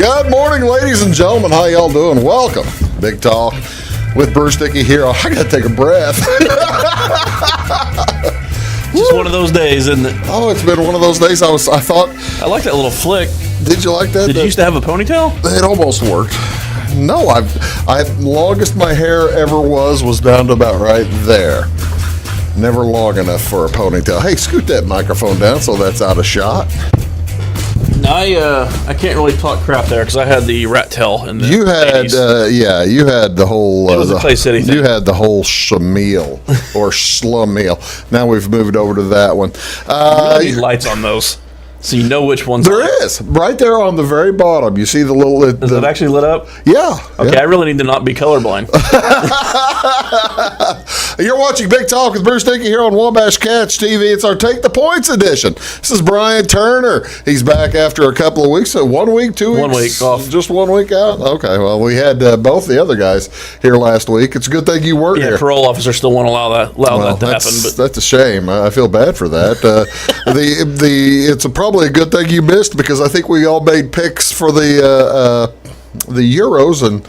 Good morning, ladies and gentlemen. How y'all doing? Welcome. Big Talk with Bruce Dickey here. Oh, I got to take a breath. Just one of those days, isn't it? Oh, it's been one of those days. I thought. I like that little flick. Did you like that? Did you used to have a ponytail? It almost worked. No, longest my hair ever was down to about right there. Never long enough for a ponytail. Hey, scoot that microphone down so that's out of shot. I can't really talk crap there because I had the rat tail in the You had 80s. You had the whole It was a Clay City thing. You had the whole schlemiel or schlemiel. Now we've moved over to that one. You really need lights on those so you know which one's there is right there on the very bottom. You see the little. Is it actually lit up? Yeah. Okay, yeah. I really need to not be colorblind. You're watching Big Talk with Bruce Dickey here on Wabash Catch TV. It's our Take the Points edition. This is Brian Turner. He's back after a couple of weeks. So 1 week, 2 weeks? 1 week off. Just 1 week out? Okay, well, we had both the other guys here last week. It's a good thing you weren't Yeah, here. parole officers still won't allow that to happen. But That's a shame. I feel bad for that. It's probably a good thing you missed because I think we all made picks for the Euros, and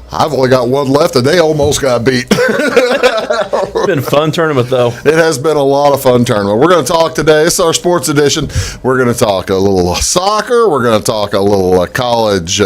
I've only got one left, and they almost got beat. it's been a fun tournament, though. It has been a lot of fun tournament. We're going to talk today. It's our sports edition. We're going to talk a little soccer. We're going to talk a little college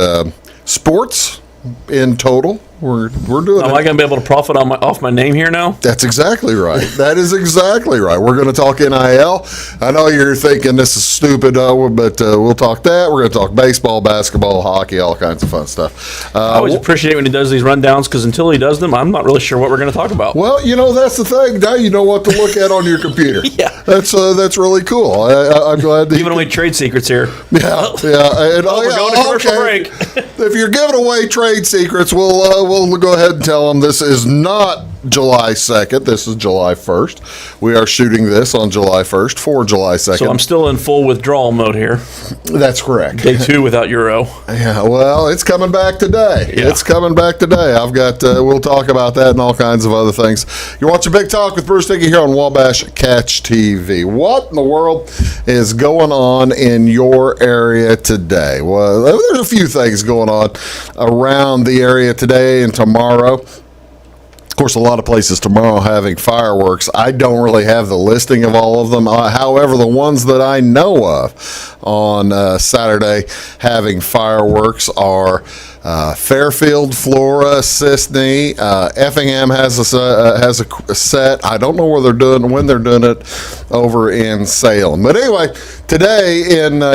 sports in total. We're doing. Am I going to be able to profit off my name here now? That's exactly right. That is exactly right. We're going to talk NIL. I know you're thinking this is stupid, but we'll talk that. We're going to talk baseball, basketball, hockey, all kinds of fun stuff. I always appreciate when he does these rundowns because until he does them, I'm not really sure what we're going to talk about. Well, that's the thing. Now you know what to look at on your computer. Yeah. That's really cool. I'm glad that Giving away trade secrets here. Yeah. And, we're going to commercial break. If you're giving away trade secrets, we'll go ahead and tell them this is not July 2nd. This is July 1st. We are shooting this on July 1st for July 2nd. So I'm still in full withdrawal mode here. That's correct. Day 2 without Euro. Yeah, well, it's coming back today. Yeah. It's coming back today. I've got, we'll talk about that and all kinds of other things. You're watching Big Talk with Bruce Dickey here on Wabash Catch TV. What in the world is going on in your area today? Well, there's a few things going on around the area today and tomorrow. Of course, a lot of places tomorrow having fireworks. I don't really have the listing of all of them. However, the ones that I know of on Saturday having fireworks are Fairfield, Flora, Sisney, Effingham has a set. I don't know where they're doing when they're doing it over in Salem. But anyway, today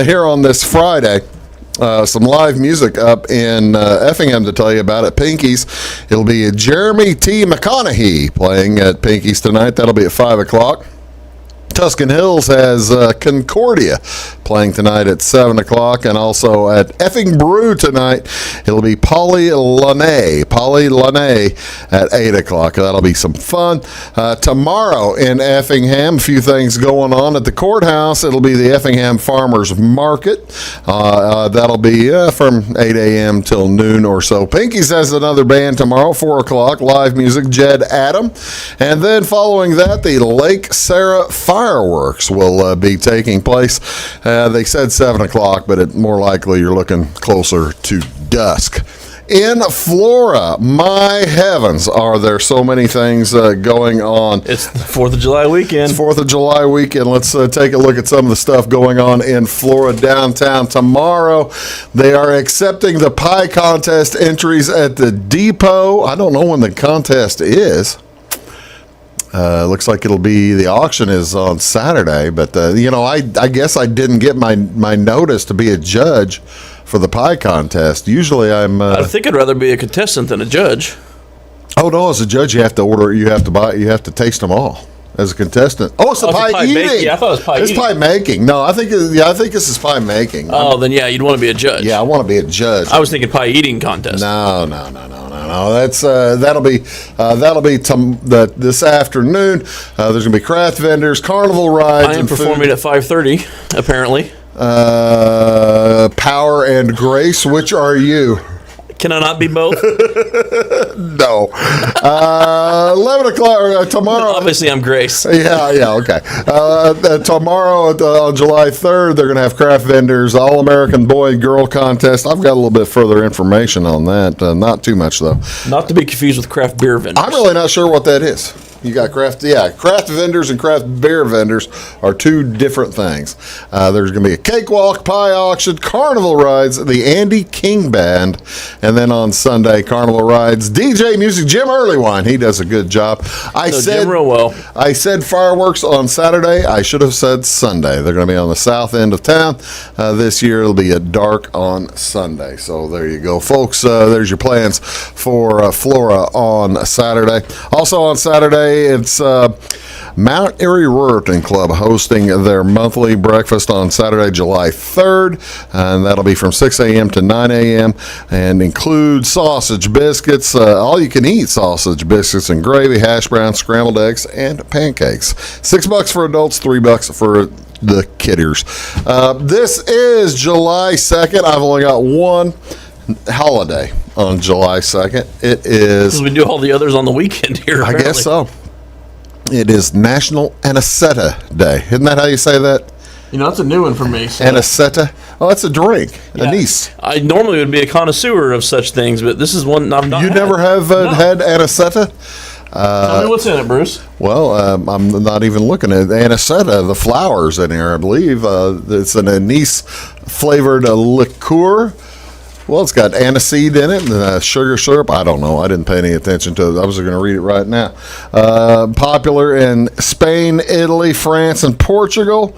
here on this Friday. Some live music up in Effingham to tell you about at Pinky's. It'll be Jeremy T. McConaughey playing at Pinky's tonight. That'll be at 5 o'clock. Tuscan Hills has Concordia playing tonight at 7 o'clock, and also at Effing Brew tonight, it'll be Polly Lane at 8 o'clock. That'll be some fun. Tomorrow in Effingham, a few things going on at the courthouse. It'll be the Effingham Farmers Market. That'll be from 8 a.m. till noon or so. Pinky's has another band tomorrow, 4 o'clock, live music, Jed Adam. And then following that, the Lake Sarah Fireworks will be taking place. They said 7 o'clock, but more likely you're looking closer to dusk. In Flora, my heavens, are there so many things going on. It's the 4th of July weekend. It's 4th of July weekend. Let's take a look at some of the stuff going on in Flora downtown. Tomorrow, they are accepting the pie contest entries at the depot. I don't know when the contest is. Looks like the auction is on Saturday, but I guess I didn't get my notice to be a judge for the pie contest. Usually I think I'd rather be a contestant than a judge. Oh no, as a judge you have to order, you have to taste them all. As a contestant. Oh, it's pie eating. Baking. I thought it was pie eating. It's pie making. No, I think this is pie making. Then yeah, you'd want to be a judge. Yeah, I want to be a judge. I was thinking pie eating contest. No. That's that'll be this afternoon. There's going to be craft vendors, carnival rides. I am performing at 5:30, apparently. Power and Grace. Which are you? Can I not be both? No. 11 o'clock tomorrow. Obviously, I'm Grace. Yeah, okay. Tomorrow on July 3rd, they're going to have craft vendors, All-American Boy and Girl Contest. I've got a little bit further information on that. Not too much, though. Not to be confused with craft beer vendors. I'm really not sure what that is. You got craft vendors and craft beer vendors are two different things. There's going to be a cakewalk, pie auction, carnival rides, the Andy King Band, and then on Sunday, carnival rides, DJ music, Jim Earlywine. He does a good job. Jim real well. I said fireworks on Saturday. I should have said Sunday. They're going to be on the south end of town. This year it'll be dark on Sunday. So there you go, folks. There's your plans for Flora on Saturday. Also on Saturday, it's Mount Airy Ruritan Club hosting their monthly breakfast on Saturday, July 3rd, and that'll be from 6 a.m. to 9 a.m. and include sausage biscuits, all-you-can-eat sausage biscuits and gravy, hash browns, scrambled eggs, and pancakes. $6 for adults, $3 for the kidders. This is July 2nd. I've only got one holiday on July 2nd. It is... Because we do all the others on the weekend here, apparently. I guess so. It is National Anisetta Day. Isn't that how you say that? You know, that's a new one for me. So. Anisetta? Oh, that's a drink. Yeah. Anise. I normally would be a connoisseur of such things, but this is one I've not You had. Never have had Anisetta? Tell me what's in it, Bruce. Well, I'm not even looking at Anisetta, the flowers in here, I believe. It's an anise-flavored liqueur. Well, it's got aniseed in it and sugar syrup. I don't know. I didn't pay any attention to it. I was going to read it right now. Popular in Spain, Italy, France, and Portugal.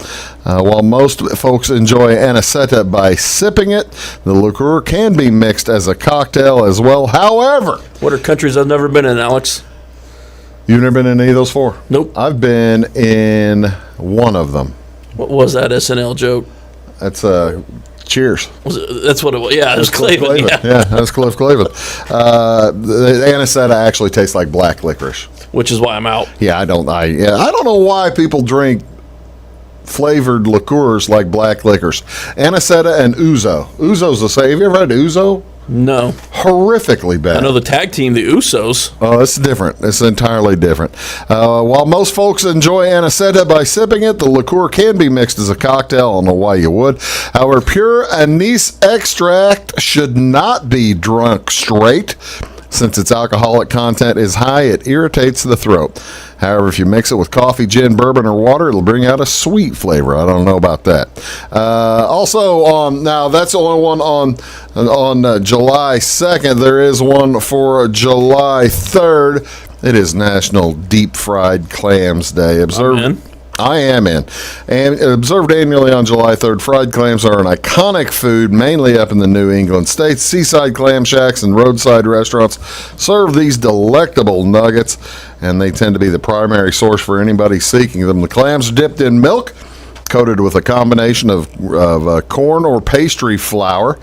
While most folks enjoy anisetta by sipping it, the liqueur can be mixed as a cocktail as well. However, what are countries I've never been in, Alex? You've never been in any of those four? Nope. I've been in one of them. What was that SNL joke? That's Cheers. That's what it was. Yeah, it was Cleveland. Yeah, that was Cliff Cleveland. The anisetta actually tastes like black licorice, which is why I'm out. Yeah, I don't know why people drink flavored liqueurs like black licorice. Anisetta and ouzo. Ouzo's the same. Have you ever had ouzo? No. Horrifically bad. I know the tag team, the Usos. Oh, it's different. It's entirely different. While most folks enjoy anisetta by sipping it, the liqueur can be mixed as a cocktail. I don't know why you would. However, pure anise extract should not be drunk straight. Since its alcoholic content is high, it irritates the throat. However, if you mix it with coffee, gin, bourbon, or water, it'll bring out a sweet flavor. I don't know about that. Also, now that's the only one on July 2nd. There is one for July 3rd. It is National Deep Fried Clams Day. I am in. And observed annually on July 3rd, fried clams are an iconic food, mainly up in the New England states. Seaside clam shacks and roadside restaurants serve these delectable nuggets, and they tend to be the primary source for anybody seeking them. The clams are dipped in milk, coated with a combination of corn or pastry flour,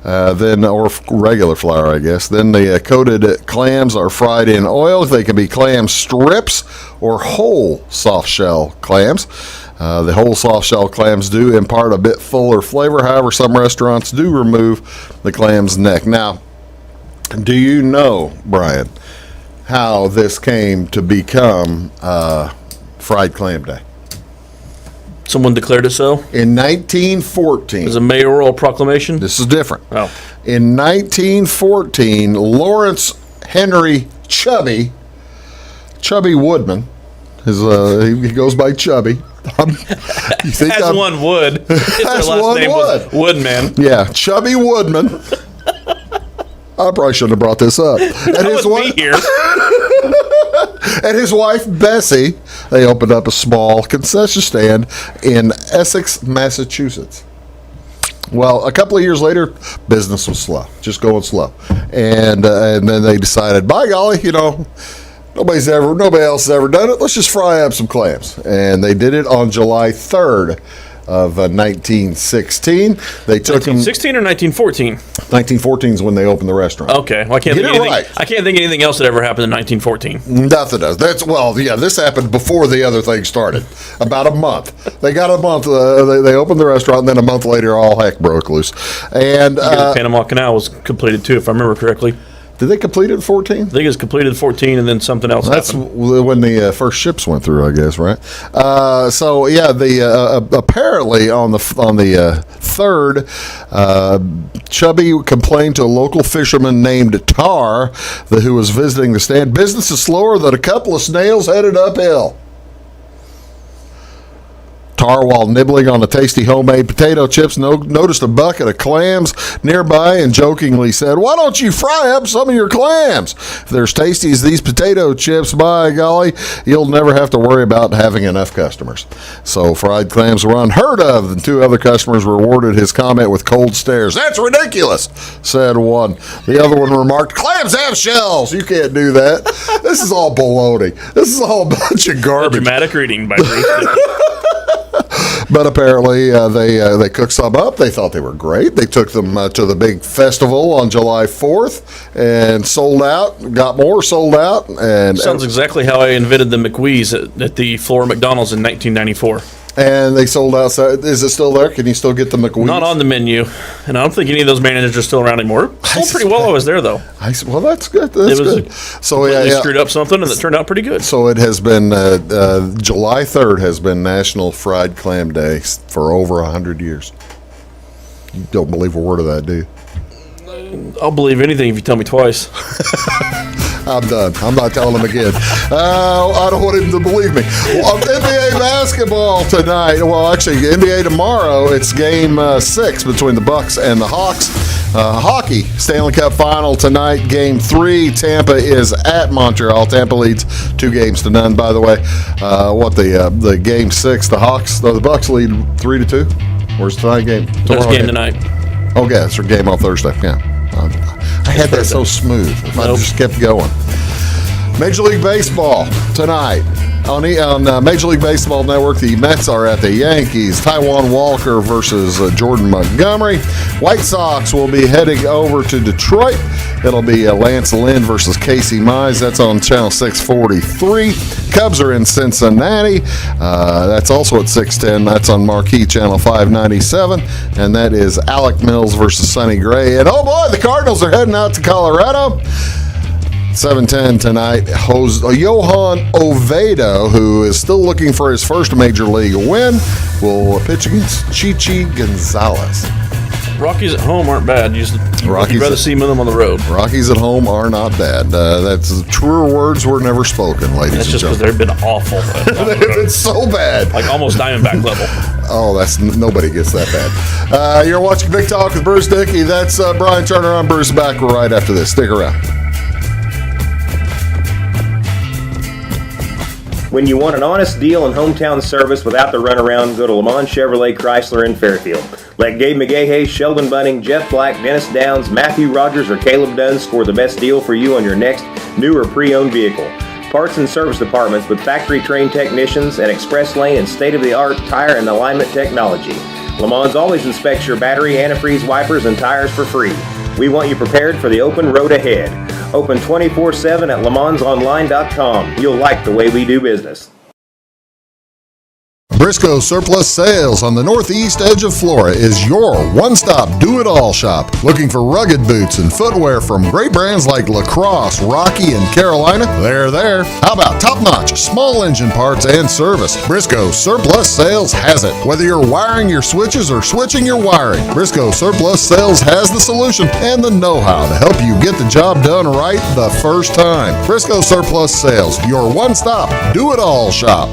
or regular flour, I guess. Then the coated clams are fried in oil. They can be clam strips or whole soft shell clams. The whole soft shell clams do impart a bit fuller flavor. However, some restaurants do remove the clam's neck. Now, do you know, Brian, how this came to become Fried Clam Day? Someone declared it so? In 1914. It was a mayoral proclamation? This is different. Oh. In 1914, Lawrence Henry Chubby Woodman, he goes by Chubby. As one would. His last name was Woodman. Yeah, Chubby Woodman. I probably shouldn't have brought this up. And his wife here. And his wife Bessie, they opened up a small concession stand in Essex, Massachusetts. Well, a couple of years later, business was slow, just going slow, and then they decided, by golly, nobody else has ever done it. Let's just fry up some clams, and they did it on July 3rd of 1916. They took them. 1916 or 1914? 1914 is when they opened the restaurant. Okay, well, I can't think anything else that ever happened in 1914. Nothing does. This happened before the other thing started. About a month. They got a month. They opened the restaurant, and then a month later, all heck broke loose. And the Panama Canal was completed too, if I remember correctly. Did they complete it in 14? I think it was completed in 14, and then something else That's happened. when the first ships went through, I guess, right? Apparently on the third, Chubby complained to a local fisherman named Tar, who was visiting the stand. Business is slower than a couple of snails headed uphill. Tar, while nibbling on the tasty homemade potato chips, noticed a bucket of clams nearby and jokingly said, "Why don't you fry up some of your clams? If they're as tasty as these potato chips, by golly, you'll never have to worry about having enough customers." So fried clams were unheard of, and two other customers rewarded his comment with cold stares. "That's ridiculous," said one. The other one remarked, "Clams have shells. You can't do that." This is all baloney. This is all a bunch of garbage. Dramatic reading by Bruce Dickey. But apparently they cooked some up. They thought they were great. They took them to the big festival on July 4th and sold out, got more, sold out. And sounds exactly how I invented the McWee's at the floor of McDonald's in 1994. And they sold out. Is it still there? Can you still get the McWee's? Not on the menu. And I don't think any of those managers are still around anymore. Sold pretty well while I was there, though. Well, that's good. That's good. So they screwed up something, and it turned out pretty good. So it has been, July 3rd has been National Fried Clam Day for over 100 years. You don't believe a word of that, do you? I'll believe anything if you tell me twice. I'm done. I'm not telling him again. I don't want him to believe me. Well, NBA basketball tonight. Well, actually, NBA tomorrow. It's Game 6 between the Bucks and the Hawks. Hockey Stanley Cup Final tonight. Game 3. Tampa is at Montreal. Tampa leads 2-0. By the way, the Game 6? The Hawks. The Bucks lead 3-2. Where's tonight's game? There's game tonight. Oh, yeah, it's their game on Thursday. Yeah. I had that so smooth. If I just kept going. Major League Baseball tonight. On Major League Baseball Network, the Mets are at the Yankees. Taijuan Walker versus Jordan Montgomery. White Sox will be heading over to Detroit. It'll be Lance Lynn versus Casey Mize. That's on Channel 643. Cubs are in Cincinnati. That's also at 610. That's on Marquee Channel 597. And that is Alec Mills versus Sonny Gray. And oh boy, the Cardinals are heading out to Colorado. 7:10 tonight. Johan Oviedo, who is still looking for his first major league win, will pitch against Chichi Gonzalez. Rockies at home aren't bad. You'd rather see them on the road. Rockies at home are not bad. That's truer words were never spoken, ladies and gentlemen. That's just because they've been awful. They've been so bad. Like almost Diamondback level. Oh, nobody gets that bad. You're watching Big Talk with Bruce Dickey. That's Brian Turner. I'm Bruce, back right after this. Stick around. When you want an honest deal and hometown service without the runaround, go to Lamont Chevrolet Chrysler in Fairfield. Let Gabe McGahey, Sheldon Bunning, Jeff Black, Dennis Downs, Matthew Rogers, or Caleb Dunn score the best deal for you on your next new or pre-owned vehicle. Parts and service departments with factory-trained technicians and express lane and state-of-the-art tire and alignment technology. Lamont always inspects your battery, antifreeze, wipers, and tires for free. We want you prepared for the open road ahead. Open 24/7 at LeMansOnline.com. You'll like the way we do business. Briscoe Surplus Sales on the northeast edge of Flora is your one-stop do-it-all shop. Looking for rugged boots and footwear from great brands like Lacrosse, Rocky, and Carolina? They're there. How about top-notch small engine parts and service? Briscoe Surplus Sales has it. Whether you're wiring your switches or switching your wiring, Briscoe Surplus Sales has the solution and the know-how to help you get the job done right the first time. Briscoe Surplus Sales, your one-stop do-it-all shop.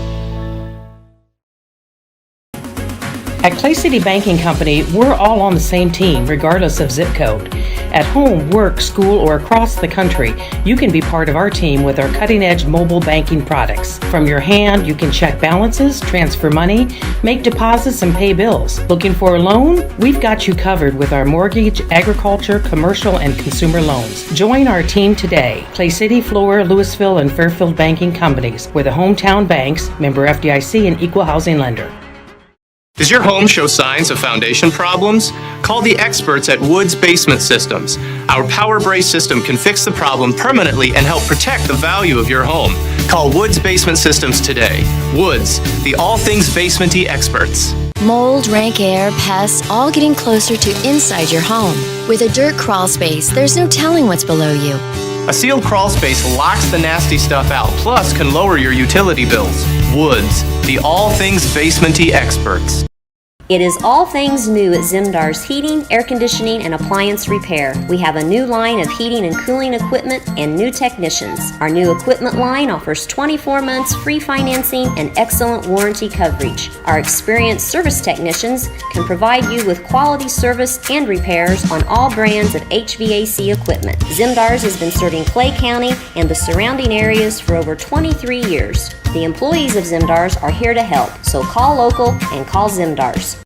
At Clay City Banking Company, we're all on the same team, regardless of zip code. At home, work, school, or across the country, you can be part of our team with our cutting-edge mobile banking products. From your hand, you can check balances, transfer money, make deposits, and pay bills. Looking for a loan? We've got you covered with our mortgage, agriculture, commercial, and consumer loans. Join our team today. Clay City, Flora, Louisville, and Fairfield Banking Companies. We're the hometown banks, member FDIC, and equal housing lender. Does your home show signs of foundation problems? Call the experts at Woods Basement Systems. Our Power Brace system can fix the problem permanently and help protect the value of your home. Call Woods Basement Systems today. Woods, the all things basement-y experts. Mold, rank air, pests, all getting closer to inside your home. With a dirt crawl space, there's no telling what's below you. A sealed crawl space locks the nasty stuff out, plus can lower your utility bills. Woods, the all things basement-y experts. It is all things new at Zimdar's Heating, Air Conditioning, and Appliance Repair. We have a new line of heating and cooling equipment and new technicians. Our new equipment line offers 24 months free financing and excellent warranty coverage. Our experienced service technicians can provide you with quality service and repairs on all brands of HVAC equipment. Zimdar's has been serving Clay County and the surrounding areas for over 23 years. The employees of Zimdar's are here to help, so call local and call Zimdar's.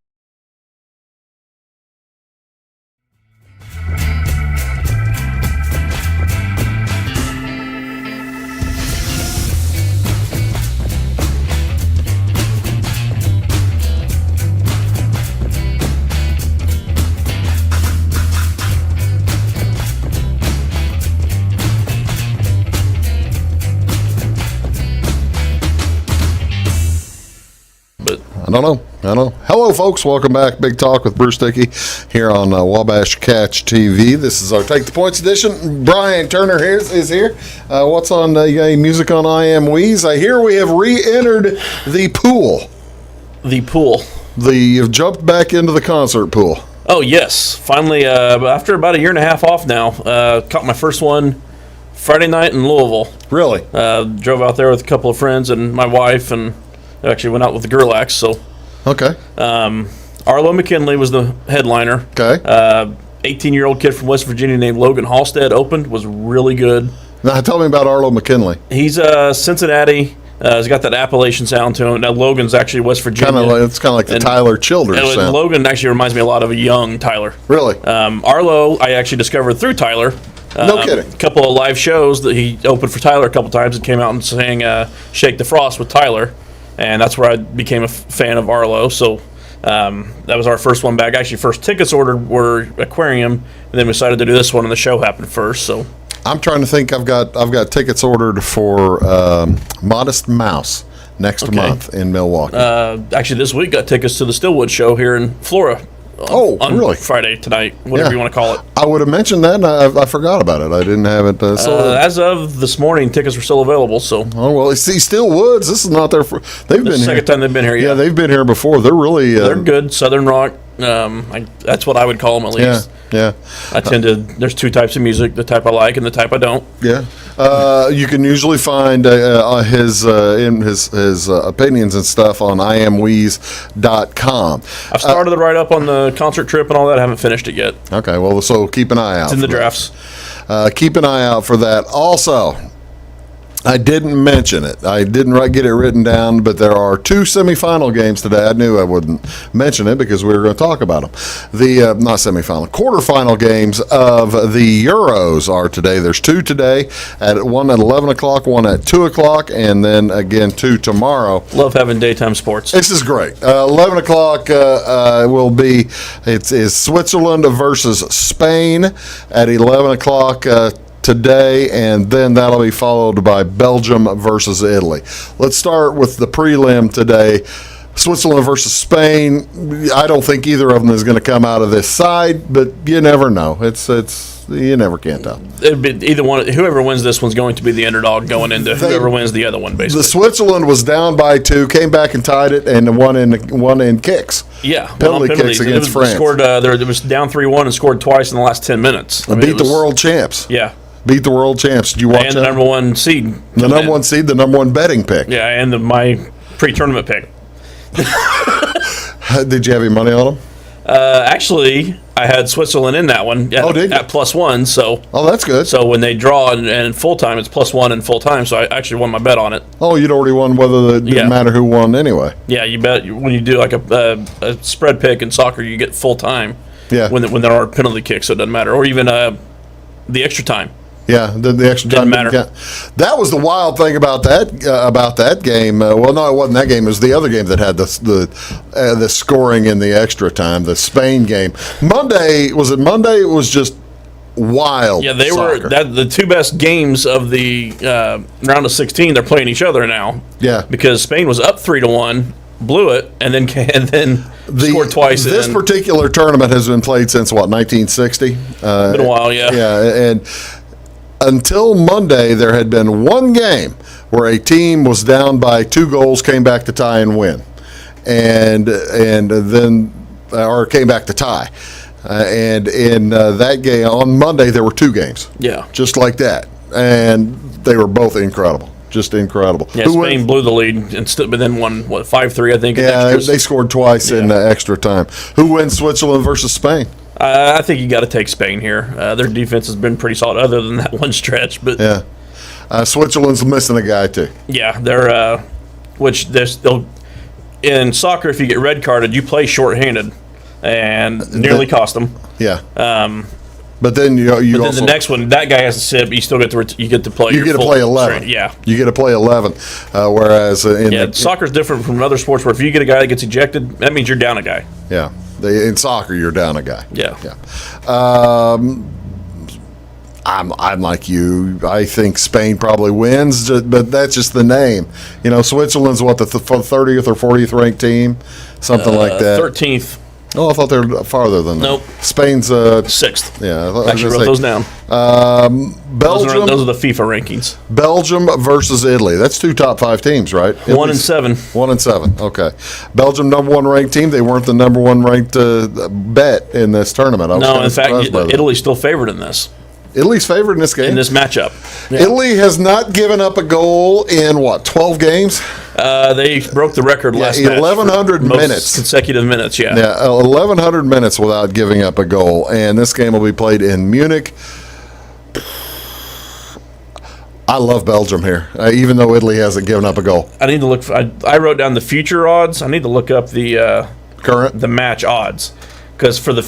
I don't know. Hello, folks. Welcome back. Big Talk with Bruce Dickey here on Wabash Catch TV. This is our Take the Points edition. Brian Turner here is here. What's on? You got any music on I Am Weeze? I hear we have re-entered the pool. The pool. You've jumped back into the concert pool. Oh, yes. Finally, after about a year and a half off now, caught my first one Friday night in Louisville. Really? Drove out there with a couple of friends and my wife, and actually went out with the Gerlachs. So, okay. Arlo McKinley was the headliner. Okay. 18-year-old kid from West Virginia named Logan Halstead opened. Was really good. Now, tell me about Arlo McKinley. He's Cincinnati. He's got that Appalachian sound to him. Now, Logan's actually West Virginia. It's kind of like the Tyler Childers sound. Logan actually reminds me a lot of a young Tyler. Really? Arlo, I actually discovered through Tyler. No kidding. A couple of live shows that he opened for Tyler a couple times and came out and sang Shake the Frost with Tyler. And that's where I became a fan of Arlo. So that was our first one back. Actually, first tickets ordered were Aquarium, and then we decided to do this one, and the show happened first. So I'm trying to think. I've got tickets ordered for Modest Mouse next month in Milwaukee. Actually, this week got tickets to the Stillwood show here in Florida. On really? Friday, tonight, whatever you want to call it. I would have mentioned that, and I forgot about it. I didn't have it. As of this morning, tickets were still available. So, see, Stillwoods. This is not their. They've been here. Second time they've been here. Yeah, they've been here before. They're really. They're good Southern rock. That's what I would call them at least. Yeah. I tend to. There's two types of music: the type I like and the type I don't. Yeah. You can usually find his opinions and stuff on IamWeeze.com. I've started the write up on the concert trip and all that. I haven't finished it yet. Okay. Well, so keep an eye out. It's in the drafts. Keep an eye out for that. Also, I didn't mention it. I didn't get it written down, but there are two semifinal games today. I knew I wouldn't mention it because we were going to talk about them. The not semifinal, quarterfinal games of the Euros are today. There's two today, one at 11 o'clock, one at 2 o'clock, and then again two tomorrow. Love having daytime sports. This is great. 11 o'clock will be it's Switzerland versus Spain at 11 o'clock. Today, and then that'll be followed by Belgium versus Italy. Let's start with the prelim today. Switzerland versus Spain. I don't think either of them is going to come out of this side, but you never know. It's you never can tell. It'd be either one. Whoever wins this one's going to be the underdog going into whoever wins the other one. Basically, the Switzerland was down by 2, came back and tied it, and won in kicks. Yeah, penalty kicks against France. Scored. It was down 3-1 and scored twice in the last 10 minutes. Beat the world champs. Yeah. Beat the world champs. Did you watch and that? The number one seed. The number one seed, the number one betting pick. Yeah, and my pre-tournament pick. Did you have any money on them? Actually, I had Switzerland in that one at +1. So. Oh, that's good. So when they draw and full time, it's +1 and full time. So I actually won my bet on it. Oh, you'd already won whether it didn't matter who won anyway. Yeah, you bet. When you do like a spread pick in soccer, you get full time. Yeah. When there are penalty kicks, so it doesn't matter, or even the extra time. Yeah, the extra Didn't time matter. count. That was the wild thing about that game. Well, no, it wasn't that game. It was the other game that had the scoring in the extra time. The Spain game. Monday was it? Monday it was just wild. Yeah, they soccer. were the two best games of the round of 16. They're playing each other now. Yeah. because Spain was up 3-1, blew it, and then scored twice. This and particular tournament has been played since what, 1960? been a while, yeah. Yeah, and until Monday, there had been one game where a team was down by 2 goals, came back to tie and win, and then or came back to tie. And in that game on Monday, there were 2 games. Yeah. just like that, and they were both incredible, just incredible. Yeah, Who Spain won? blew the lead, but then won, 5-3, I think. in Yeah, extras. they scored twice in extra time. Who wins Switzerland versus Spain? I think you got to take Spain here. Their defense has been pretty solid, other than that one stretch. But Yeah, Switzerland's missing a guy too. yeah, they're they'll in soccer. If you get red carded, you play shorthanded, and nearly cost them. Yeah, Um, but then you but then also the next one, that guy has to sit, but you still get to you get to play. you your get to full play 11. strength. Yeah. you get to play 11. Whereas in Soccer's different from other sports where if you get a guy that gets ejected, that means you're down a guy. in soccer you're down a guy. Yeah. I'm like you. I think Spain probably wins, but that's just the name. Switzerland's what, the 30th or 40th ranked team, something like that. 13th, Oh, I thought they were farther than that. Nope. Spain's 6th. yeah. I was Actually gonna wrote say, those down. Belgium, Those are the FIFA rankings. Belgium versus Italy. That's 2 top 5 teams, right? 1 and 7. 1 and 7. Okay. Belgium, number 1 ranked team. They weren't the number 1 ranked bet in this tournament. I was No, kinda in fact, surprised by that. Italy's still favored in this Italy's favored in this game. matchup. Yeah. Italy has not given up a goal in 12 games? They broke the record last match. 1,100 for most minutes. consecutive minutes. Yeah. Yeah, 1,100 minutes without giving up a goal. And this game will be played in Munich. I love Belgium here, even though Italy hasn't given up a goal. I need to look. I wrote down the future odds. I need to look up the Current? match odds. Because for the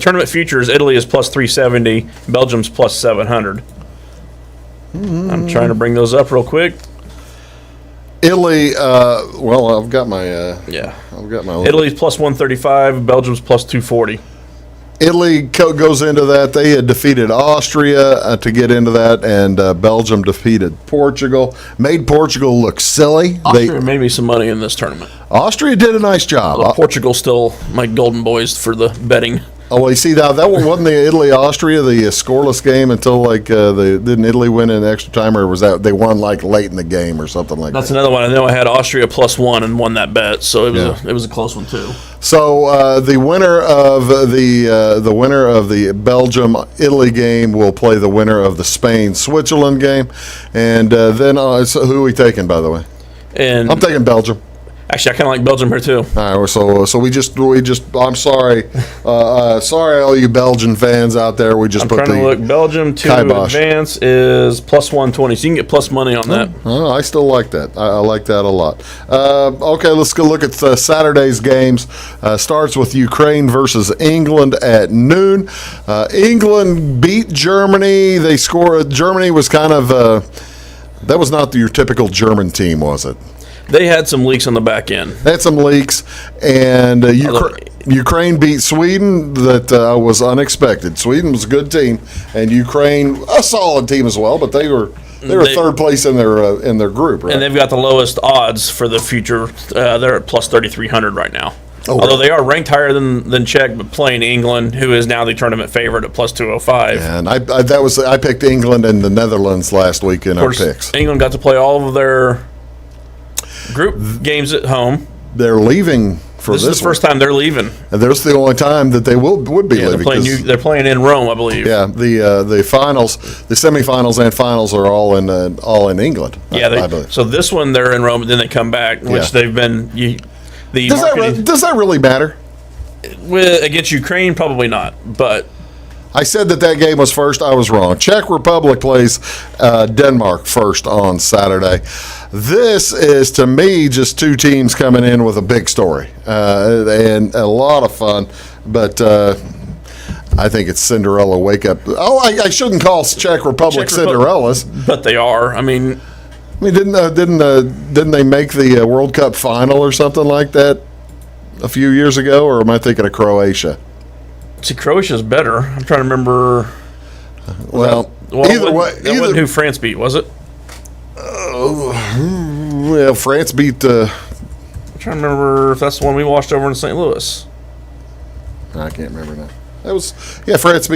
tournament futures, Italy is plus 370, Belgium's plus 700. I'm trying to bring those up real quick. Italy, well, I've got my Yeah. little- Italy's plus 135, Belgium's plus 240. Italy goes into that. They had defeated Austria to get into that, and Belgium defeated Portugal. Made Portugal look silly. Austria made me some money in this tournament. Austria did a nice job. Although Portugal's still my golden boys for the betting. Oh, well, you see, now that one wasn't the Italy-Austria, the scoreless game until didn't Italy win in extra time, or was that they won late in the game or something like That's that? another one. I know I had Austria plus 1 and won that bet, so it was a close one too. So the winner of the Belgium-Italy game will play the winner of the Spain-Switzerland game, and then so who are we taking, by the way? And I'm taking Belgium. actually, I kind of like Belgium here too. All right, so we just I'm sorry, sorry all you Belgian fans out there. We just I'm put trying to look. Belgium to kibosh. advance is plus 120, so you can get plus money on that. Oh, I still like that. I like that a lot. Okay, let's go look at Saturday's games. Starts with Ukraine versus England at noon. England beat Germany. They scored. Germany was kind of that was not your typical German team, was it? They had some leaks on the back end. They had some leaks, and Ukraine beat Sweden. That was unexpected. Sweden was a good team, and Ukraine a solid team as well. But they were third place in their group, right? And they've got the lowest odds for the future. They're at plus 3,300 right now. Oh, Although really? they are ranked higher than Czech, but playing England, who is now the tournament favorite at plus 205. And I picked England and the Netherlands last week in Of our course, picks. England got to play all of their group games at home. They're leaving for This is the first time they're leaving. And there's the only time that they would be Yeah, leaving. they're playing in Rome, I believe. Yeah, the finals, the semifinals and finals are all in England. Yeah, I believe. so this one they're in Rome, but then they come back, which Yeah. they've been. Does that really matter? Against Ukraine, probably not. But I said that game was first. I was wrong. Czech Republic plays Denmark first on Saturday. This is, to me, just 2 teams coming in with a big story and a lot of fun. But I think it's Cinderella wake up. Oh, I shouldn't call Czech Republic Czech Republic. Cinderellas. But they are. I mean, didn't they make the World Cup final or something like that a few years ago? Or am I thinking of Croatia? see, Croatia's better. I'm trying to remember. Well, Either way, that wasn't who France beat, was it? Well, France beat. I'm trying to remember if that's the one we watched over in St. Louis. I can't remember now. That was France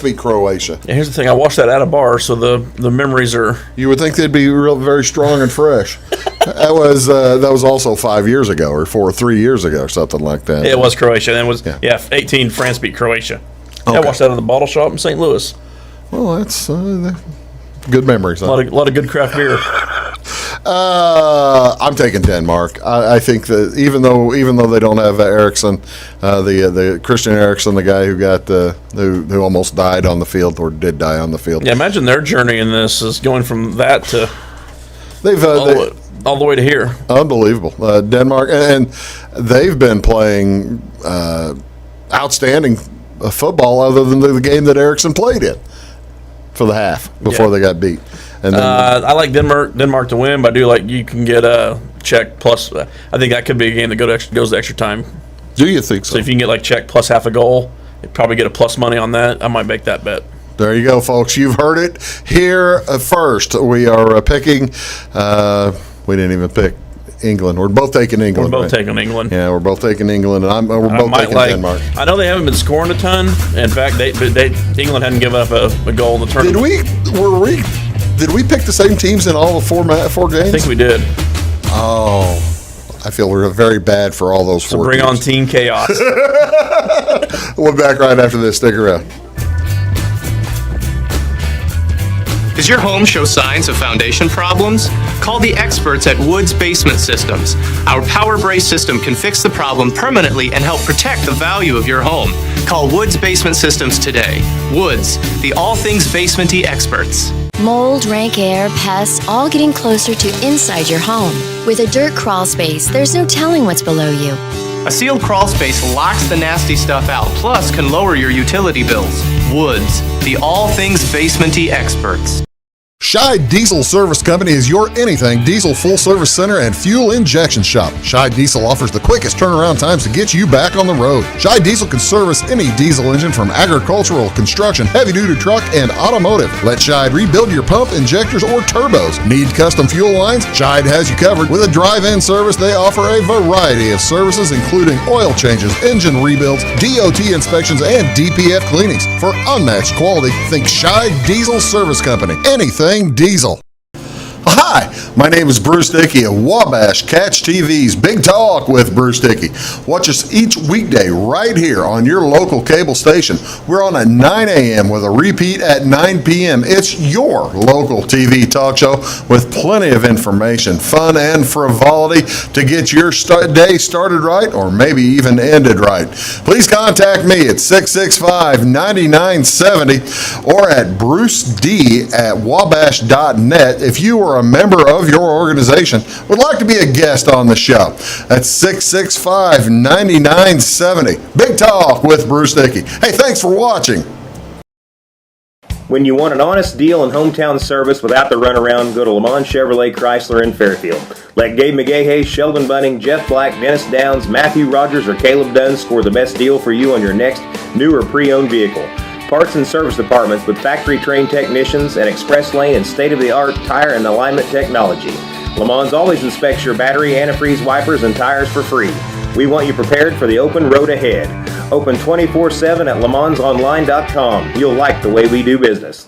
beat Croatia. Yeah, here's the thing. I watched that at a bar, so the memories are. You would think they'd be very strong and fresh. That was also 5 years ago or 3 years ago or something like that. It was Croatia. And it was 18. France beat Croatia. Okay. I watched that at the bottle shop in St. Louis. Well, that's good memories. Huh? A lot of good craft beer. I'm taking Denmark. I think that even though they don't have Eriksson, the Christian Eriksson, the guy who got who almost died on the field or did die on the field. Yeah, imagine their journey in this is going from that to all the way to here. Unbelievable. Denmark, and they've been playing outstanding football other than the game that Eriksson played in for the half before they got beat. And then, I like Denmark to win, but I do like you can get a Czech plus. I think that could be a game that goes to extra time. Do you think so? So if you can get like Czech plus half a goal, you'd probably get a plus money on that. I might make that bet. There you go, folks. You've heard it here first. We are picking. We didn't even pick England. We're both taking England. We're both taking England. Yeah, we're both taking England, and we're both taking Denmark. I know they haven't been scoring a ton. In fact, England hadn't given up a goal in the tournament. Did we pick the same teams in all the four games? I think we did. Oh, I feel we're very bad for all those four. So bring teams. on Team Chaos. We'll be back right after this. Stick around. Does your home show signs of foundation problems? Call the experts at Woods Basement Systems. Our Power Brace system can fix the problem permanently and help protect the value of your home. Call Woods Basement Systems today. Woods, the all things basement-y experts. Mold, rank air, pests, all getting closer to inside your home. With a dirt crawl space, there's no telling what's below you. A sealed crawl space locks the nasty stuff out, plus can lower your utility bills. Woods, the all things basement-y experts. Scheid Diesel Service Company is your anything diesel full service center and fuel injection shop. Scheid Diesel offers the quickest turnaround times to get you back on the road. Scheid Diesel can service any diesel engine from agricultural, construction, heavy-duty truck, and automotive. Let Scheid rebuild your pump, injectors, or turbos. Need custom fuel lines? Scheid has you covered. With a drive-in service, they offer a variety of services, including oil changes, engine rebuilds, DOT inspections, and DPF cleanings. For unmatched quality, think Scheid Diesel Service Company. Anything diesel. Hi, my name is Bruce Dickey of Wabash Catch TV's Big Talk with Bruce Dickey. Watch us each weekday right here on your local cable station. We're on at 9 a.m. with a repeat at 9 p.m. It's your local TV talk show with plenty of information, fun, and frivolity to get your day started right or maybe even ended right. Please contact me at 665-9970 or at bruced@wabash.net if you are a member of your organization would like to be a guest on the show. That's 665-9970. Big Talk with Bruce Dickey. Hey, thanks for watching. When you want an honest deal and hometown service without the runaround, go to Lamont Chevrolet Chrysler in Fairfield. Let Gabe McGahey, Sheldon Bunning, Jeff Black, Dennis Downs, Matthew Rogers, or Caleb Dunn score the best deal for you on your next new or pre-owned vehicle. Parts and service departments with factory-trained technicians and express lane and state-of-the-art tire and alignment technology. Lamont always inspects your battery, antifreeze, wipers, and tires for free. We want you prepared for the open road ahead. Open 24/7 at LeMansOnline.com. You'll like the way we do business.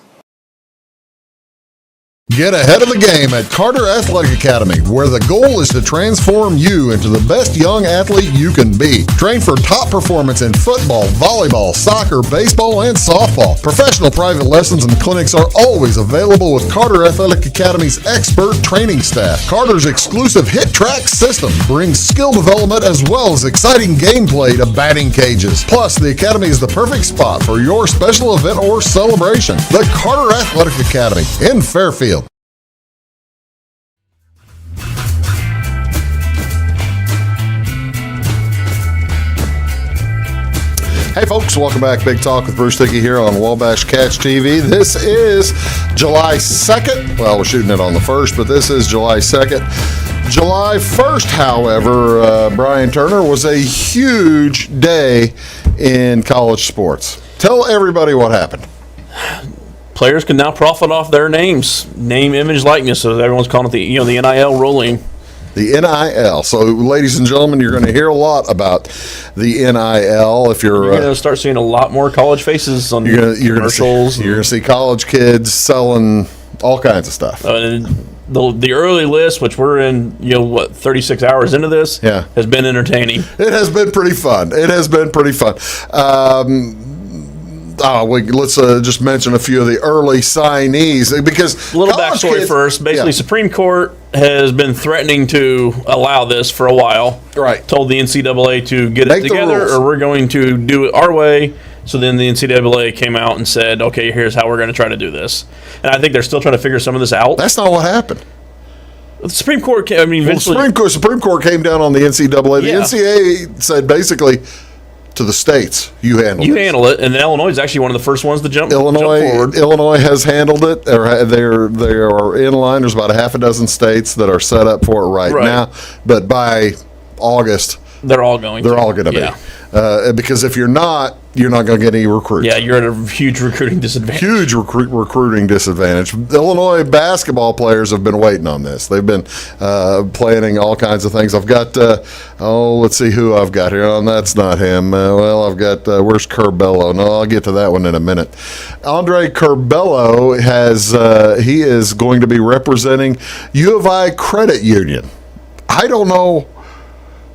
Get ahead of the game at Carter Athletic Academy, where the goal is to transform you into the best young athlete you can be. Train for top performance in football, volleyball, soccer, baseball, and softball. Professional private lessons and clinics are always available with Carter Athletic Academy's expert training staff. Carter's exclusive Hit Track system brings skill development as well as exciting gameplay to batting cages. Plus, the Academy is the perfect spot for your special event or celebration. The Carter Athletic Academy in Fairfield. Hey folks, welcome back. Big Talk with Bruce Dickey here on Wabash Catch TV. This is July 2nd. Well, we're shooting it on the 1st, but this is July 2nd. July 1st, however, Brian Turner, was a huge day in college sports. Tell everybody what happened. Players can now profit off their names, name, image, likeness. So everyone's calling it the NIL ruling. The NIL. So, ladies and gentlemen, you're going to hear a lot about the NIL. If you're going to start seeing a lot more college faces on commercials. You're going to see college kids selling all kinds of stuff. The early list, which we're in, 36 hours into this, has been entertaining. It has been pretty fun. Let's just mention a few of the early signees because a little backstory first. Basically, Supreme Court has been threatening to allow this for a while. Right. Told the NCAA to get it together, or we're going to do it our way. So then the NCAA came out and said, "Okay, here's how we're going to try to do this." And I think they're still trying to figure some of this out. That's not what happened. The Supreme Court. Eventually, Supreme Court came down on the NCAA. The NCAA said basically, to the states, you handle it, and Illinois is actually one of the first ones to jump forward. Illinois has handled it. They are in line. There's about a half a dozen states that are set up for it right now, but by August, they're all going to be. Because if you're not going to get any recruits. Yeah, you're at a huge recruiting disadvantage. Recruiting disadvantage. Illinois basketball players have been waiting on this. They've been planning all kinds of things. I've got, let's see who I've got here. Oh, that's not him. I've got, where's Curbelo? No, I'll get to that one in a minute. Andre Curbelo he is going to be representing U of I Credit Union. I don't know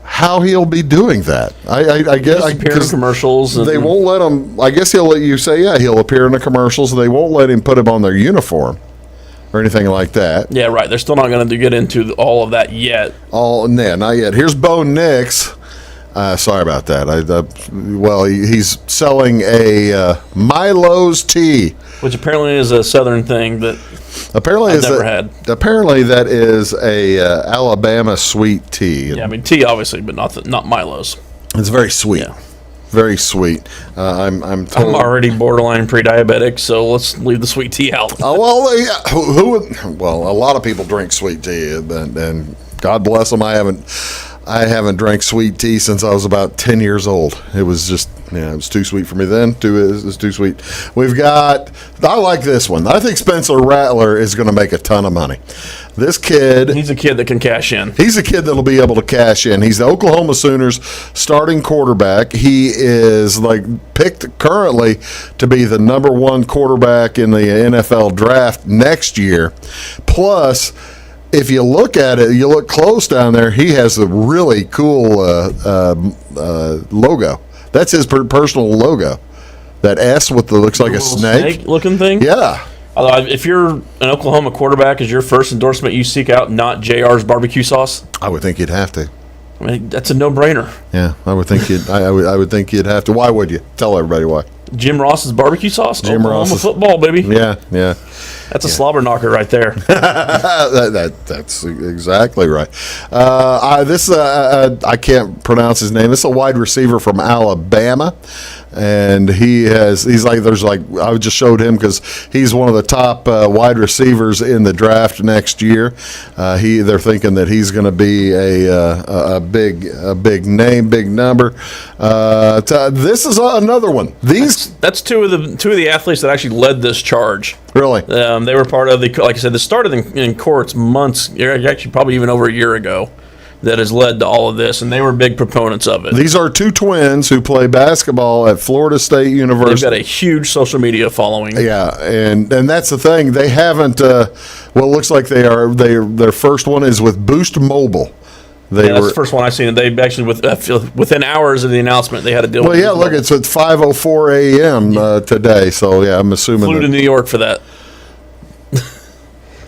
how he'll be doing that. I guess appear in commercials. They won't let him. I guess he'll let you say, he'll appear in the commercials. They won't let him put him on their uniform or anything like that. Yeah, right. They're still not going to get into all of that yet. Not yet. Here's Bo Nix. Sorry about that. He's selling a Milo's tea, which apparently is a Southern thing that I've never had. Apparently, that is a Alabama sweet tea. Yeah, tea obviously, but not Milo's. It's very sweet. Yeah. Very sweet. I'm told. I'm already borderline pre-diabetic, so let's leave the sweet tea out. A lot of people drink sweet tea, and God bless them. I haven't drank sweet tea since I was about 10 years old. It was just, it was too sweet for me then. It's too sweet. I like this one. I think Spencer Rattler is going to make a ton of money. This kid. He's a kid that can cash in. He's a kid that'll be able to cash in. He's the Oklahoma Sooners starting quarterback. He is picked currently to be the number one quarterback in the NFL draft next year. Plus, if you look at it, you look close down there, he has a really cool logo. That's his personal logo. That S looks like a snake looking thing? Yeah. Although if you're an Oklahoma quarterback, is your first endorsement you seek out not JR's barbecue sauce? I would think you'd have to. I mean, that's a no-brainer. Yeah, I would think I would think you'd have to. Why would you? Tell everybody why. Jim Ross's barbecue sauce? Oklahoma football, baby. Yeah. That's a slobber knocker right there. That's exactly right. I can't pronounce his name. This is a wide receiver from Alabama, and I just showed him because he's one of the top wide receivers in the draft next year. They're thinking that he's going to be a big name, big number. This is another one. That's two of the athletes that actually led this charge. Really? They were part of like I said, this started in courts months, actually probably even over a year ago, that has led to all of this, and they were big proponents of it. These are two twins who play basketball at Florida State University. They've got a huge social media following. Yeah, and that's the thing. They haven't, it looks like their first one is with Boost Mobile. That's the first one I've seen. And they actually, within hours of the announcement, they had to deal with it. Well, yeah, look, it's at 5:04 a.m. Today, so I'm assuming. Flew to New York for that.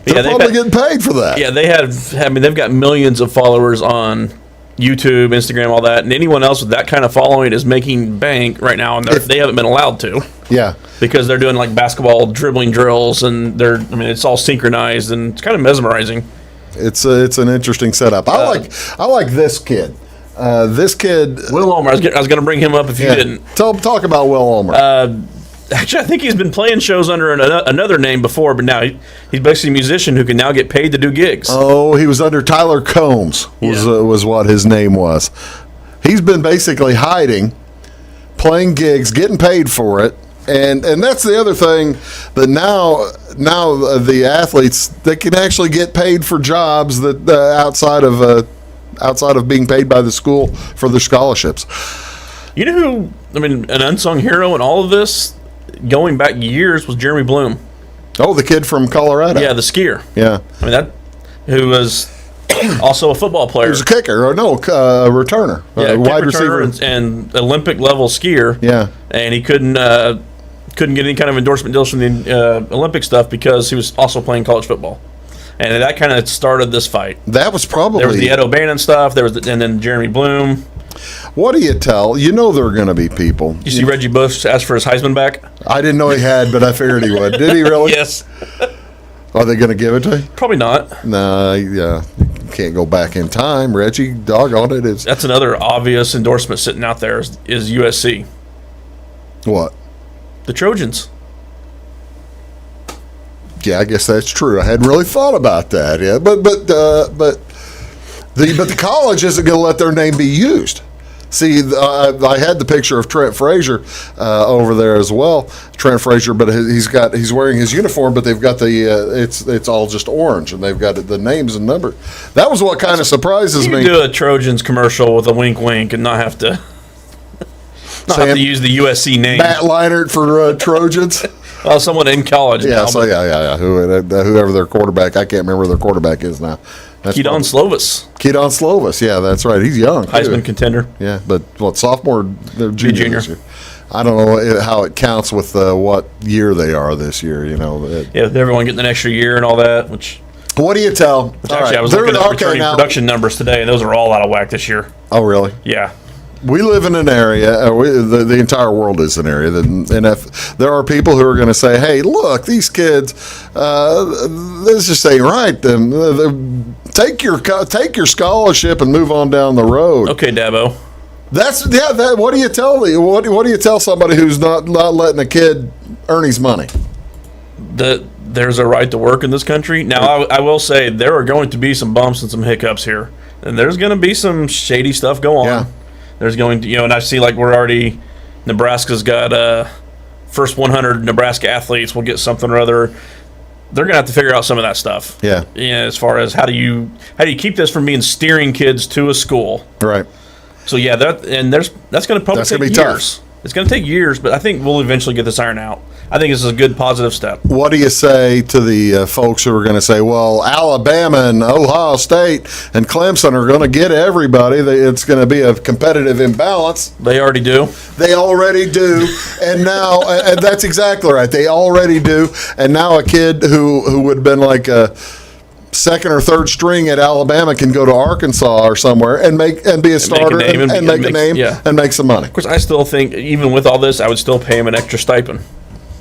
They're probably getting paid for that. Yeah, they've got millions of followers on YouTube, Instagram, all that, and anyone else with that kind of following is making bank right now, and they haven't been allowed to. Yeah. Because they're doing basketball dribbling drills, and it's all synchronized, and it's kind of mesmerizing. It's an interesting setup. I like this kid. This kid, Will Ulmer. I was going to bring him up if you didn't. Talk about Will Ulmer. Actually, I think he's been playing shows under another name before, but now he's basically a musician who can now get paid to do gigs. Oh, he was under Tyler Combs was what his name was. He's been basically hiding, playing gigs, getting paid for it, and that's the other thing that now the athletes, they can actually get paid for jobs that outside of being paid by the school for their scholarships. You know who? I mean, an unsung hero in all of this, going back years, was Jeremy Bloom. Oh, the kid from Colorado. Yeah, the skier. Yeah. I mean, who was also a football player. He was a kicker, or no, a returner. Yeah, wide receiver. and Olympic level skier. Yeah. And he couldn't get any kind of endorsement deals from the Olympic stuff because he was also playing college football. And that kind of started this fight. That was probably... There was the Ed O'Bannon stuff, and then Jeremy Bloom. What do you tell? You know there are going to be people. You see Reggie Bush ask for his Heisman back? I didn't know he had, but I figured he would. Did he really? Yes. Are they going to give it to you? Probably not. No, yeah. Can't go back in time. Reggie, doggone it. That's another obvious endorsement sitting out there is USC. What? The Trojans. Yeah, I guess that's true. I hadn't really thought about that. Yeah, but the college isn't going to let their name be used. See, I had the picture of Trent Frazier over there as well. Trent Frazier, but he's wearing his uniform, but they've got it's all just orange, and they've got the names and numbers. That was what kind of surprises me. You do a Trojans commercial with a wink, wink, and not have to use the USC name. Matt Leinart for Trojans. Well, someone in college. Yeah, now, so yeah. Whoever their quarterback, I can't remember who their quarterback is now. Keaton Slovis. Keaton Slovis, yeah, that's right. He's young. Heisman contender. Yeah, but sophomore, they're junior. This year. I don't know how it counts with what year they are this year. You know. Everyone getting an extra year and all that. What do you tell? Actually, I was looking at returning production numbers today, and those are all out of whack this year. Oh, really? Yeah. We live in an area, the entire world is an area, and if there are people who are going to say, hey, look, these kids, this just ain't right. Then take your scholarship and move on down the road. Okay, Dabo. What do you tell what do you tell somebody who's not letting a kid earn his money? That there's a right to work in this country. Now, I will say there are going to be some bumps and some hiccups here, and there's going to be some shady stuff go on. Yeah. There's going to, and I see Nebraska's got first 100 Nebraska athletes will get something or other. They're going to have to figure out some of that stuff. Yeah. As far as how do you keep this from being steering kids to a school? Right. So yeah, that's going to probably take years. Tough. It's going to take years, but I think we'll eventually get this ironed out. I think this is a good positive step. What do you say to the folks who are going to say, well, Alabama and Ohio State and Clemson are going to get everybody. It's going to be a competitive imbalance. They already do. They already do. And now, and that's exactly right. They already do. And now a kid who would have been like a second or third string at Alabama can go to Arkansas or somewhere and be a starter and make a name and make some money. Of course, I still think, even with all this, I would still pay him an extra stipend.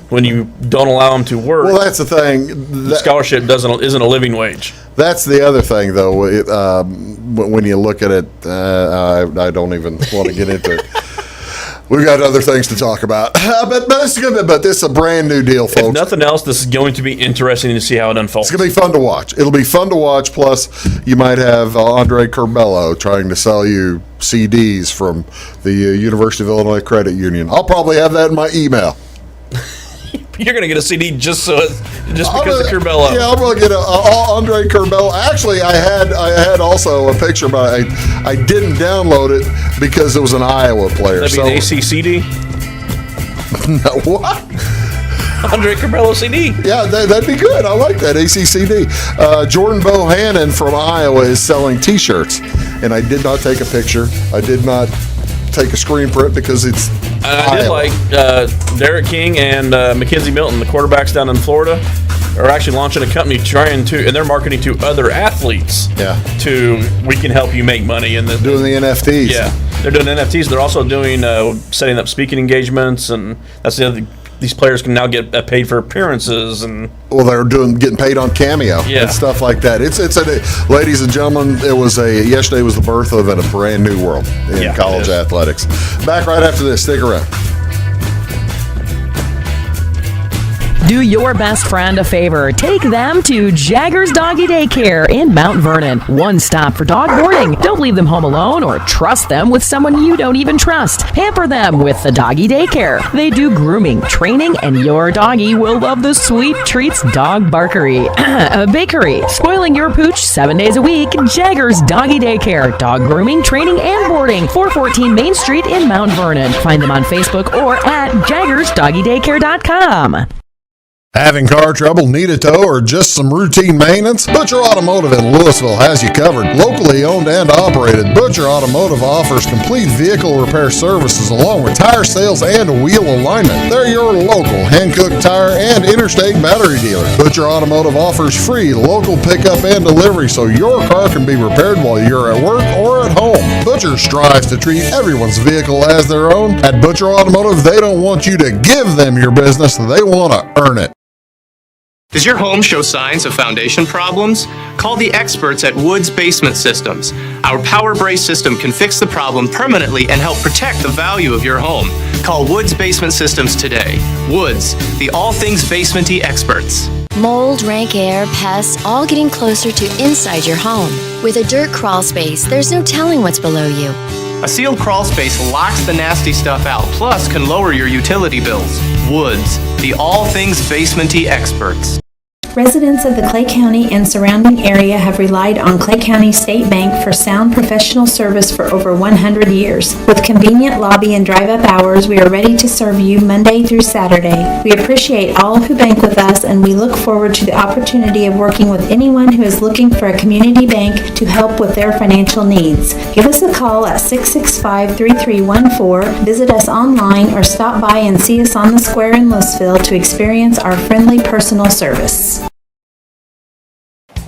When you don't allow them to work, well, that's the thing. The scholarship isn't a living wage. That's the other thing, though. When you look at it, I don't even want to get into it. We've got other things to talk about, but this is a brand new deal, folks. If nothing else, this is going to be interesting to see how it unfolds. It's going to be fun to watch. It'll be fun to watch. Plus, you might have Andre Curbelo trying to sell you CDs from the University of Illinois Credit Union. I'll probably have that in my email. You're going to get a CD just because of Curbelo. Yeah, I'm going to get a Andre Curbelo. Actually, I had also a picture, but I didn't download it because it was an Iowa player. That'd be an ACCD? No, what? Andre Curbelo CD. Yeah, that'd be good. I like that, ACCD. Jordan Bohannon from Iowa is selling T-shirts, and I did not take a picture. I did not take a screen print because it's I did like Derek King and Mackenzie Milton, the quarterbacks down in Florida, are actually launching a company and they're marketing to other athletes. Yeah. We can help you make money in this. Doing the NFTs. Yeah. They're doing NFTs. They're also doing setting up speaking engagements, and that's the other these players can now get paid for appearances and. Well, they're getting paid on Cameo and stuff like that. Ladies and gentlemen, yesterday was the birth of a brand new world in college athletics. Back right after this. Stick around. Do your best friend a favor. Take them to Jagger's Doggy Daycare in Mount Vernon. One stop for dog boarding. Don't leave them home alone or trust them with someone you don't even trust. Pamper them with the Doggy Daycare. They do grooming, training, and your doggy will love the sweet treats dog barkery. Bakery. Spoiling your pooch 7 days a week. Jagger's Doggy Daycare. Dog grooming, training, and boarding. 414 Main Street in Mount Vernon. Find them on Facebook or at jaggersdoggydaycare.com. Having car trouble, need a tow, or just some routine maintenance? Butcher Automotive in Louisville has you covered. Locally owned and operated, Butcher Automotive offers complete vehicle repair services along with tire sales and wheel alignment. They're your local Hankook tire and interstate battery dealer. Butcher Automotive offers free local pickup and delivery so your car can be repaired while you're at work or at home. Butcher strives to treat everyone's vehicle as their own. At Butcher Automotive, they don't want you to give them your business, they want to earn it. Does your home show signs of foundation problems? Call the experts at Woods Basement Systems. Our Power Brace system can fix the problem permanently and help protect the value of your home. Call Woods Basement Systems today. Woods, the all things basement-y experts. Mold, rank air, pests, all getting closer to inside your home. With a dirt crawl space, there's no telling what's below you. A sealed crawl space locks the nasty stuff out, plus can lower your utility bills. Woods, the all things basement-y experts. Residents of the Clay County and surrounding area have relied on Clay County State Bank for sound professional service for over 100 years. With convenient lobby and drive-up hours, we are ready to serve you Monday through Saturday. We appreciate all who bank with us, and we look forward to the opportunity of working with anyone who is looking for a community bank to help with their financial needs. Give us a call at 665-3314, visit us online, or stop by and see us on the square in Louisville to experience our friendly personal service.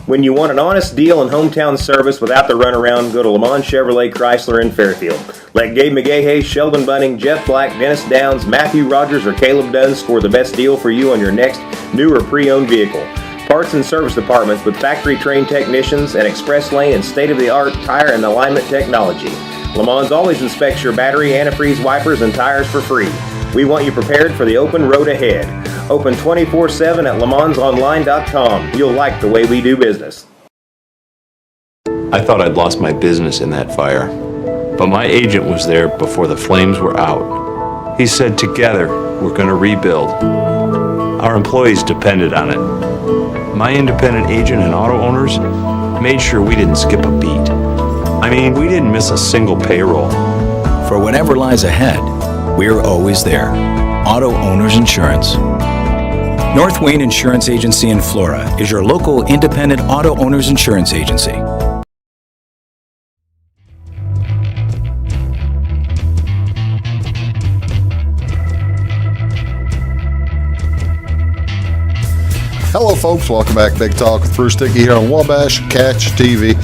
When you want an honest deal and hometown service without the runaround, go to Lamont Chevrolet Chrysler in Fairfield. Let Gabe McGahey, Sheldon Bunning, Jeff Black, Dennis Downs, Matthew Rogers, or Caleb Dunn score the best deal for you on your next new or pre-owned vehicle. Parts and service departments with factory-trained technicians and express lane and state-of-the-art tire and alignment technology. Lamont always inspects your battery, antifreeze, wipers, and tires for free. We want you prepared for the open road ahead. Open 24/7 at LeMansOnline.com. You'll like the way we do business. I thought I'd lost my business in that fire, but my agent was there before the flames were out. He said, together, we're going to rebuild. Our employees depended on it. My independent agent and auto owners made sure we didn't skip a beat. I mean, we didn't miss a single payroll. For whatever lies ahead, we're always there. Auto Owners Insurance. North Wayne Insurance Agency in Flora is your local independent auto owners insurance agency. Hello, folks. Welcome back. Big Talk with Bruce Dickey here on Wabash Catch TV.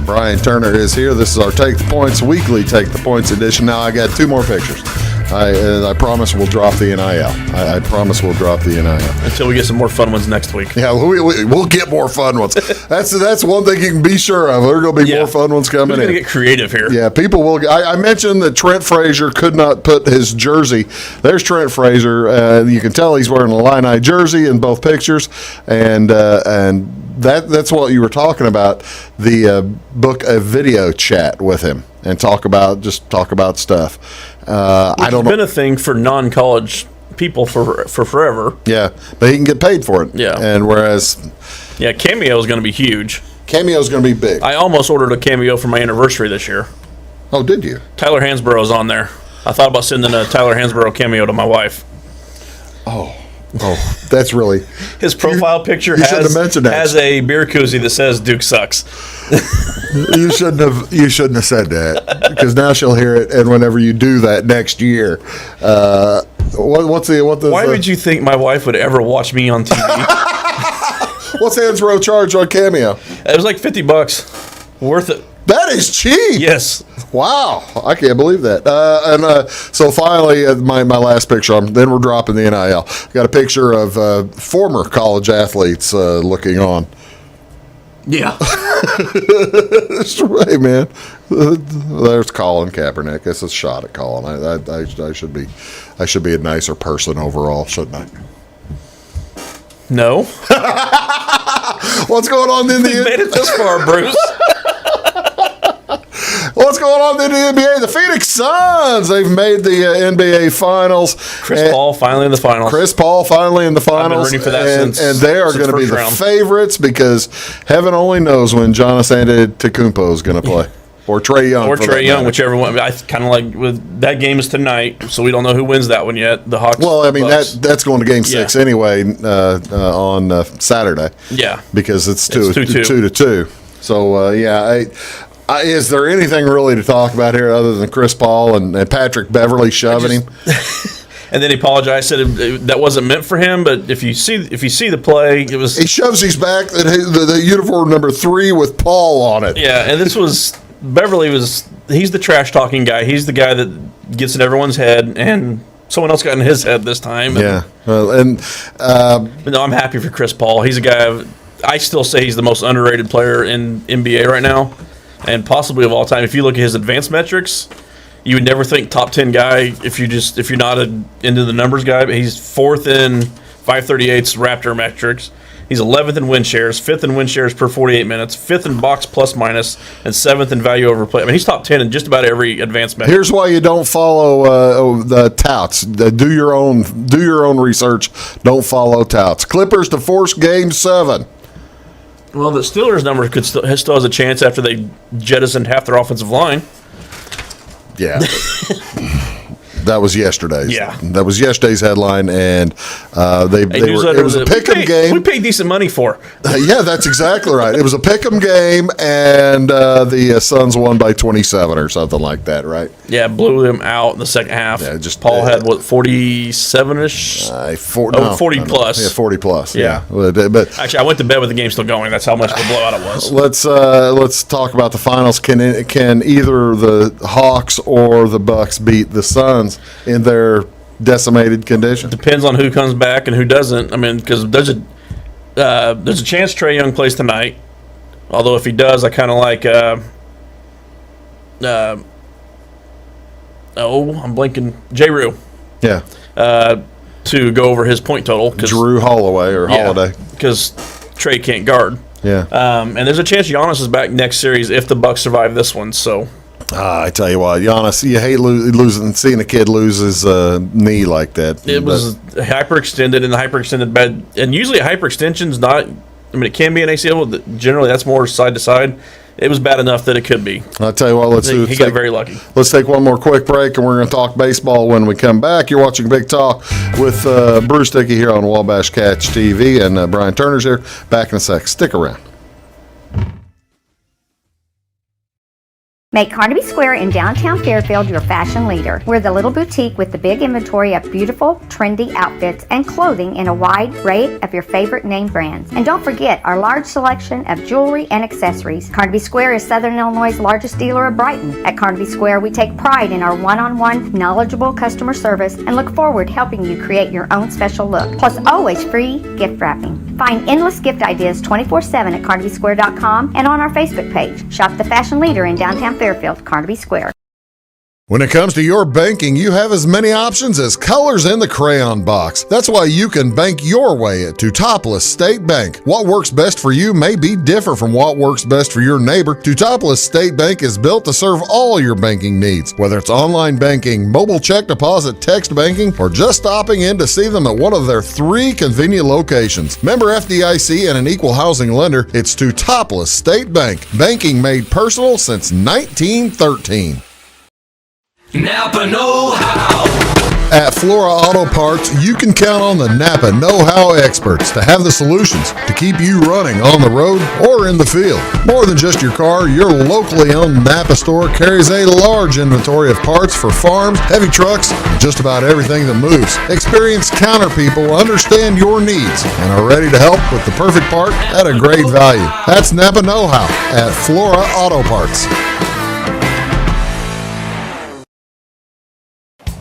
Brian Turner is here. This is our Take the Points weekly Take the Points edition. Now, I got two more pictures. I promise we'll drop the NIL. I promise we'll drop the NIL. Until we get some more fun ones next week. Yeah, we'll get more fun ones. That's one thing you can be sure of. There are going to be more fun ones coming in. We're going to get creative here. Yeah, people will. I mentioned that Trent Frazier could not put his jersey. There's Trent Frazier. You can tell he's wearing a Illini jersey in both pictures, and that's what you were talking about. The book a video chat with him and talk about stuff. I don't know. It's been a thing for non-college people for forever. Yeah, but he can get paid for it. Yeah, and whereas, Cameo is going to be huge. Cameo is going to be big. I almost ordered a Cameo for my anniversary this year. Oh, did you? Tyler Hansborough's on there. I thought about sending a Tyler Hansborough Cameo to my wife. Oh, that's really his profile picture has a beer koozie that says Duke sucks. You shouldn't have said that, because now she'll hear it, and whenever you do that next year, why would you think my wife would ever watch me on TV? What's Hansborough charge on Cameo? It was like $50. Worth it. That That is cheap. Yes. Wow, I can't believe that. So finally, my last picture. Then we're dropping the NIL. Got a picture of former college athletes looking on. Yeah. Hey man, there's Colin Kaepernick. That's a shot at Colin. I should be a nicer person overall, shouldn't I? No. What's going on in the We made it this far, Bruce. What's going on in the NBA? The Phoenix Suns, they've made the NBA Finals. Chris Paul finally in the finals. I've been rooting for that and since they are going to be the round. favorites because heaven only knows when Giannis Antetokounmpo is going to play. Or Trae Young. Or Trae Young, whichever one. I kind of like with that game is tonight, so we don't know who wins that one yet. The Hawks. Well, I mean Bucks. that's going to Game 6 anyway on Saturday. Yeah, because it's 2-2. 2-2. So is there anything really to talk about here other than Chris Paul and Patrick Beverly shoving him? And then he apologized, said that wasn't meant for him. But if you see the play, it was. He shoves his back the uniform number 3 with Paul on it. Yeah, and this was Beverly he's the trash talking guy. He's the guy that gets in everyone's head, and someone else got in his head this time. Yeah, but no, I'm happy for Chris Paul. He's a guy. I still say he's the most underrated player in NBA right now, and possibly of all time. If you look at his advanced metrics, you would never think top 10 guy if you're not into the numbers guy. But he's 4th in 538's Raptor metrics. He's 11th in win shares, 5th in win shares per 48 minutes, 5th in box plus minus, and 7th in value over play. I mean, he's top 10 in just about every advanced metric. Here's why you don't follow the touts. Do your own research. Don't follow touts. Clippers to force Game 7. Well, the Steelers' number still has a chance after they jettisoned half their offensive line. Yeah. That was yesterday's. Yeah. That was yesterday's headline, and it was a pick'em game. We paid decent money for. Yeah, that's exactly right. It was a pick'em game, and the Suns won by 27 or something like that, right? Yeah, blew them out in the second half. Yeah, Paul had 47-ish? 40 plus. Yeah, 40 plus. Yeah. But actually, I went to bed with the game still going. That's how much of a blowout it was. Let's talk about the finals. Can either the Hawks or the Bucks beat the Suns in their decimated condition? Depends on who comes back and who doesn't. I mean, because there's a chance Trae Young plays tonight. Although if he does, I kind of like. I'm blanking. J. Rue. Yeah. To go over his point total. Drew Holloway or Holiday. Because Trae can't guard. Yeah. And there's a chance Giannis is back next series if the Bucks survive this one. So. I tell you what, Giannis, you hate seeing a kid lose his knee like that. It was hyperextended, and the hyperextended bed. And usually a hyperextension's not. I mean, it can be an ACL. But generally, that's more side to side. It was bad enough that it could be. I'll tell you what, he got very lucky. Let's take one more quick break, and we're going to talk baseball when we come back. You're watching Big Talk with Bruce Dickey here on Wabash Catch TV, and Brian Turner's here. Back in a sec. Stick around. Make Carnaby Square in downtown Fairfield your fashion leader. We're the little boutique with the big inventory of beautiful, trendy outfits and clothing in a wide array of your favorite name brands. And don't forget our large selection of jewelry and accessories. Carnaby Square is Southern Illinois' largest dealer of Brighton. At Carnaby Square, we take pride in our one-on-one, knowledgeable customer service and look forward to helping you create your own special look. Plus, always free gift wrapping. Find endless gift ideas 24/7 at CarnabySquare.com and on our Facebook page. Shop the fashion leader in downtown Fairfield, Carnaby Square. When it comes to your banking, you have as many options as colors in the crayon box. That's why you can bank your way at Teutopolis State Bank. What works best for you may be different from what works best for your neighbor. Teutopolis State Bank is built to serve all your banking needs, whether it's online banking, mobile check deposit, text banking, or just stopping in to see them at one of their 3 convenient locations. Member FDIC and an equal housing lender, it's Teutopolis State Bank. Banking made personal since 1913. Napa know how. At Flora Auto Parts, you can count on the Napa know-how experts to have the solutions to keep you running on the road or in the field. More than just your car, your locally owned Napa store carries a large inventory of parts for farms, heavy trucks, and just about everything that moves. Experienced counter people understand your needs and are ready to help with the perfect part at a great value. That's Napa know-how at Flora Auto Parts.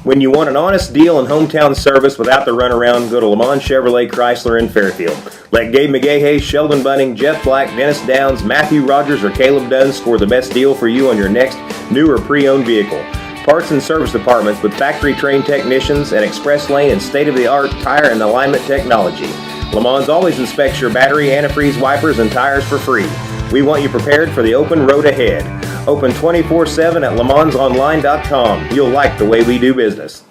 When you want an honest deal and hometown service without the runaround, go to Lamont Chevrolet Chrysler in Fairfield. Let Gabe McGahey, Sheldon Bunning, Jeff Black, Dennis Downs, Matthew Rogers, or Caleb Dunn score the best deal for you on your next new or pre-owned vehicle. Parts and service departments with factory-trained technicians and express lane and state-of-the-art tire and alignment technology. Lamont always inspects your battery, antifreeze, wipers, and tires for free. We want you prepared for the open road ahead. Open 24/7 at LeMansOnline.com. You'll like the way we do business.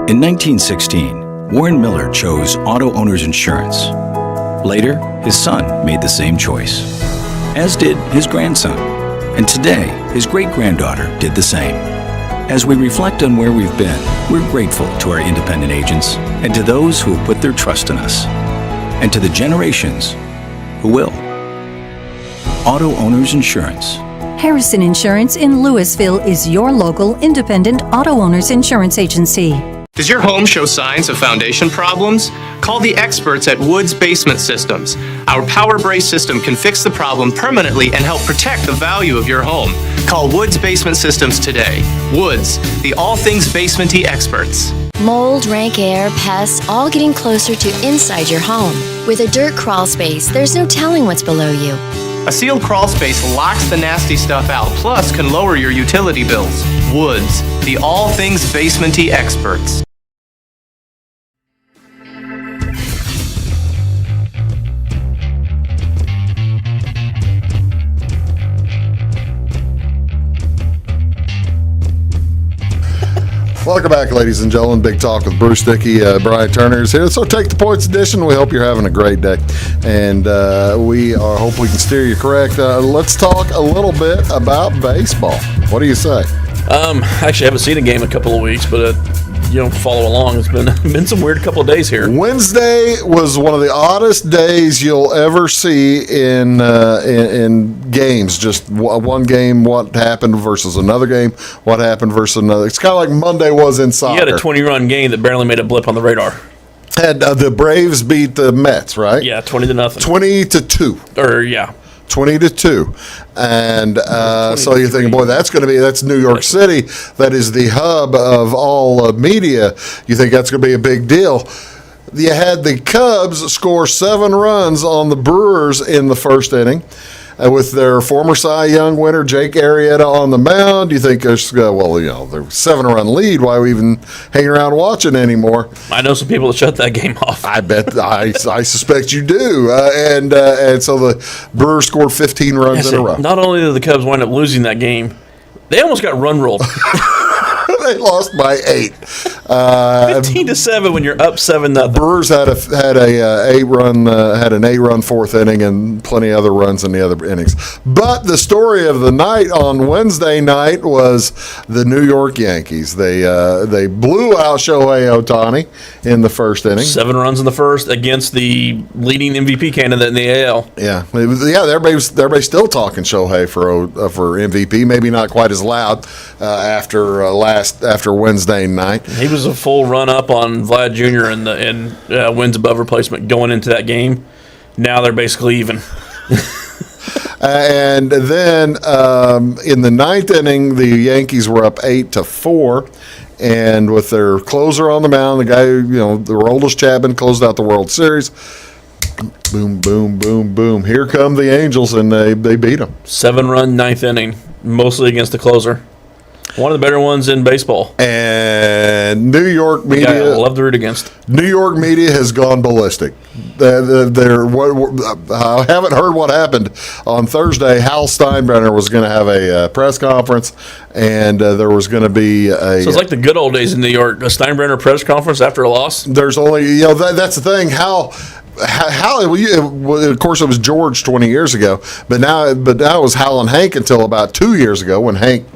In 1916, Warren Miller chose Auto Owners Insurance. Later, his son made the same choice, as did his grandson. And today, his great-granddaughter did the same. As we reflect on where we've been, we're grateful to our independent agents and to those who have put their trust in us, and to the generations who will. Auto Owners Insurance. Harrison Insurance in Louisville is your local independent auto owners insurance agency. Does your home show signs of foundation problems? Call the experts at Woods Basement Systems. Our Power Brace system can fix the problem permanently and help protect the value of your home. Call Woods Basement Systems today. Woods, the all things basementy experts. Mold, rank air, pests, all getting closer to inside your home. With a dirt crawl space, there's no telling what's below you. A sealed crawl space locks the nasty stuff out, plus can lower your utility bills. Woods, the all things basementy experts. Welcome back, ladies and gentlemen. Big Talk with Bruce Dickey. Brian Turner is here. So Take the Points edition. We hope you're having a great day. And we hope we can steer you correct. Let's talk a little bit about baseball. What do you say? Actually, I haven't seen a game in a couple of weeks, but you don't follow along. It's been some weird couple of days here. Wednesday was one of the oddest days you'll ever see in games. Just one game, what happened versus another game, what happened versus another. It's kind of like Monday was in soccer. You had a 20-run game that barely made a blip on the radar. Had the Braves beat the Mets, right? Yeah, 20-0. 20-2. Or yeah. 20-2, and so you're thinking, boy, that's New York City. That is the hub of all media. You think that's going to be a big deal. You had the Cubs score 7 runs on the Brewers in the first inning. With their former Cy Young winner, Jake Arrieta, on the mound. You think, they're 7-run lead. Why are we even hanging around watching anymore? I know some people that shut that game off. I bet, I suspect you do. And so the Brewers scored 15 runs in a row. Not only did the Cubs wind up losing that game, they almost got run rolled. They lost by 8. 15-7 when you're up 7-0. Brewers had an 8-run fourth inning and plenty of other runs in the other innings. But the story of the night on Wednesday night was the New York Yankees. They blew out Shohei Ohtani in the first inning. 7 runs in the first against the leading MVP candidate in the AL. Yeah, everybody's still talking Shohei for MVP. Maybe not quite as loud after Wednesday night. He was a full run up on Vlad Jr. in wins above replacement going into that game. Now they're basically even. And then in the ninth inning, the Yankees were up 8-4. And with their closer on the mound, the guy, the Aroldis Chapman closed out the World Series. Boom, boom, boom, boom. Here come the Angels, and they beat them. 7-run ninth inning, mostly against the closer. One of the better ones in baseball. And New York media, I love to root against. New York media has gone ballistic. I haven't heard what happened on Thursday. Hal Steinbrenner was going to have a press conference, and there was going to be a. So it's like the good old days in New York. A Steinbrenner press conference after a loss. There's only that's the thing. How of course it was George 20 years ago, but now it was Hal and Hank until about 2 years ago when Hank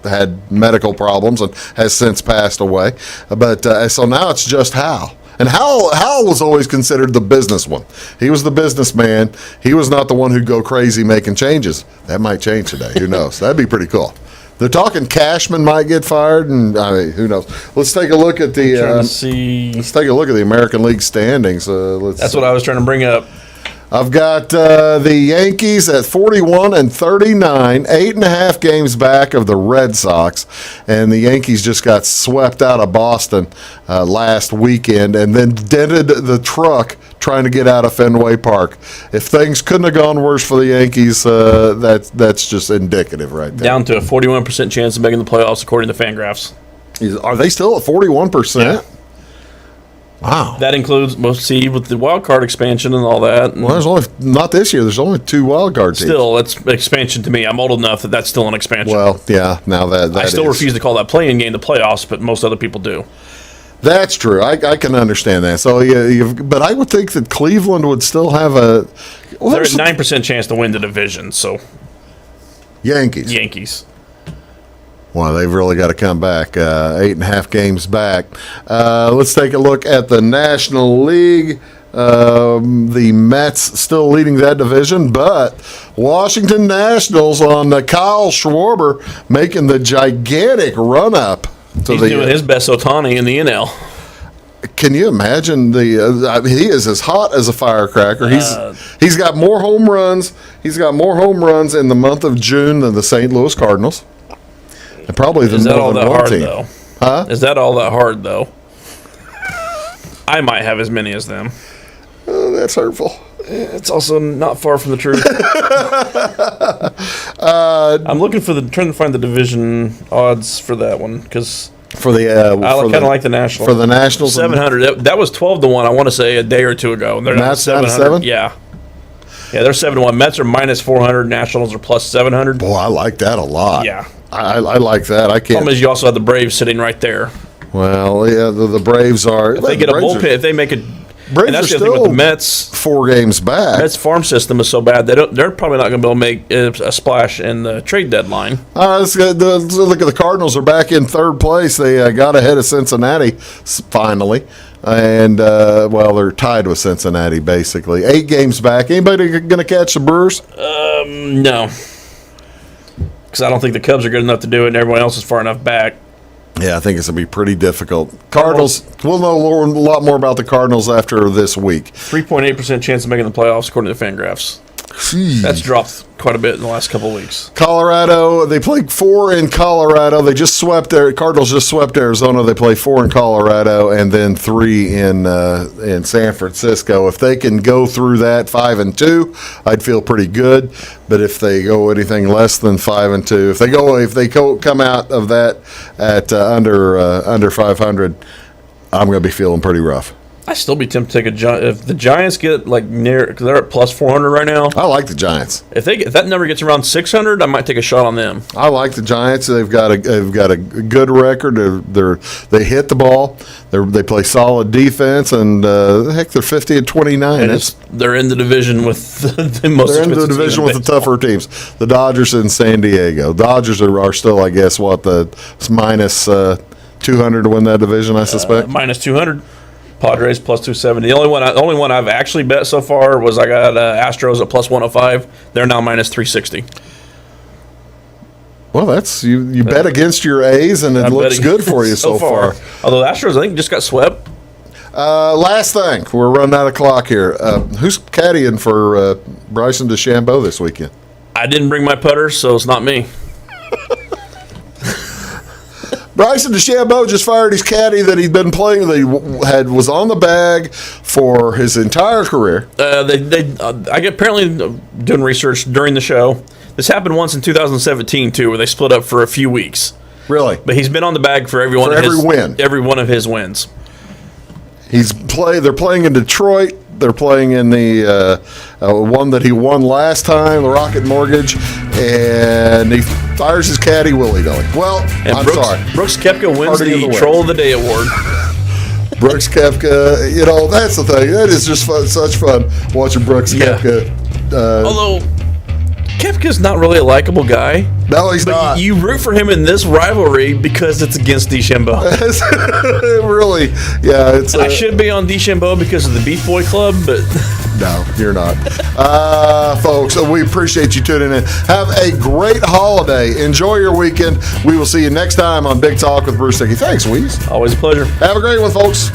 had medical problems and has since passed away. But so now it's just Hal. And Hal was always considered the business one. He was the businessman. He was not the one who'd go crazy making changes. That might change today. Who knows? That'd be pretty cool. They're talking Cashman might get fired, and I mean, who knows? Let's take a look at the. Let's take a look at the American League standings. That's what I was trying to bring up. I've got the Yankees at 41 and 39, 8.5 games back of the Red Sox, and the Yankees just got swept out of Boston last weekend, and then dented the truck trying to get out of Fenway Park. If things couldn't have gone worse for the Yankees, that's just indicative right there. Down to a 41% chance of making the playoffs, according to Fangraphs. Are they still at 41%? Yeah. Wow. That includes with the wild card expansion and all that. Well, there's only not this year. There's only 2 wild card teams. Still, it's expansion to me. I'm old enough that that's still an expansion. Well, yeah. Now that I still refuse to call that play-in game the playoffs, but most other people do. That's true. I can understand that. So but I would think that Cleveland would still have a. Well, they're at 9% chance to win the division. So Yankees. Well, they've really got to come back. 8.5 games back. Let's take a look at the National League. The Mets still leading that division, but Washington Nationals on Kyle Schwarber making the gigantic run-up. He's doing his best Ohtani in the NL. Can you imagine he is as hot as a firecracker. He's got more home runs. He's got more home runs in the month of June than the St. Louis Cardinals. And probably the Northern One team. Though? Huh? Is that all that hard, though? I might have as many as them. Oh, that's hurtful. It's also not far from the truth. I'm looking trying to find the division odds for that one because I kind of like the Nationals. For the Nationals, 700. That was 12-1. I want to say a day or two ago. And they're now 700. Yeah, they're 7-1. Mets are minus 400. Nationals are plus 700. Boy, I like that a lot. Yeah, I like that. I can't. Problem is, you also have the Braves sitting right there. Well, yeah, the Braves are. If they get a bullpen, if they make a. Braves and that's are the other thing still with the Mets. 4 games back. Mets farm system is so bad they're probably not going to be able to make a splash in the trade deadline. Let's look at the Cardinals. Are back in 3rd place. They got ahead of Cincinnati finally, and they're tied with Cincinnati basically. 8 games back. Anybody going to catch the Brewers? No, because I don't think the Cubs are good enough to do it, and everyone else is far enough back. Yeah, I think it's going to be pretty difficult. Cardinals, we'll know a lot more about the Cardinals after this week. 3.8% chance of making the playoffs, according to Fangraphs. That's dropped quite a bit in the last couple of weeks. Colorado, they played 4 in Colorado. They just swept Cardinals just swept Arizona. They play 4 in Colorado and then 3 in San Francisco. If they can go through that 5-2, I'd feel pretty good. But if they go anything less than 5-2, if they come out of that at under 500, I'm going to be feeling pretty rough. I'd still be tempted to take if the Giants get near, because they're at plus 400 right now. I like the Giants. If that number gets around 600, I might take a shot on them. I like the Giants. They've got a good record. They hit the ball. They play solid defense, and they're 50-29. And they're in the division with the most. They're in the division with the tougher teams. The Dodgers and San Diego. Dodgers are still, I guess, it's minus 200 to win that division. I suspect minus 200. Padres plus 270. The only one I've actually bet so far was I got Astros at plus 105. They're now minus 360. Well, that's you bet against your A's, and it looks good for you so far. Although Astros, I think, just got swept. Last thing, we're running out of clock here. Who's caddying for Bryson DeChambeau this weekend? I didn't bring my putter, so it's not me. Bryson DeChambeau just fired his caddy that he'd been playing. Was on the bag for his entire career. I get apparently doing research during the show. This happened once in 2017 too, where they split up for a few weeks. Really? But he's been on the bag for every one of his wins. They're playing in Detroit. They're playing in the one that he won last time, the Rocket Mortgage, and he fires his caddy willy-nilly. Well, Brooks Koepka wins the Troll of the Day award. Brooks Koepka, that's the thing. That is just such fun watching Brooks Koepka. Although Kepka's not really a likable guy. No, he's but not. You root for him in this rivalry because it's against DeChambeau. Really, yeah. I should be on DeChambeau because of the Beef Boy Club, but no, you're not. Folks, we appreciate you tuning in. Have a great holiday. Enjoy your weekend. We will see you next time on Big Talk with Bruce Dickey. Thanks, Weeze. Always a pleasure. Have a great one, folks.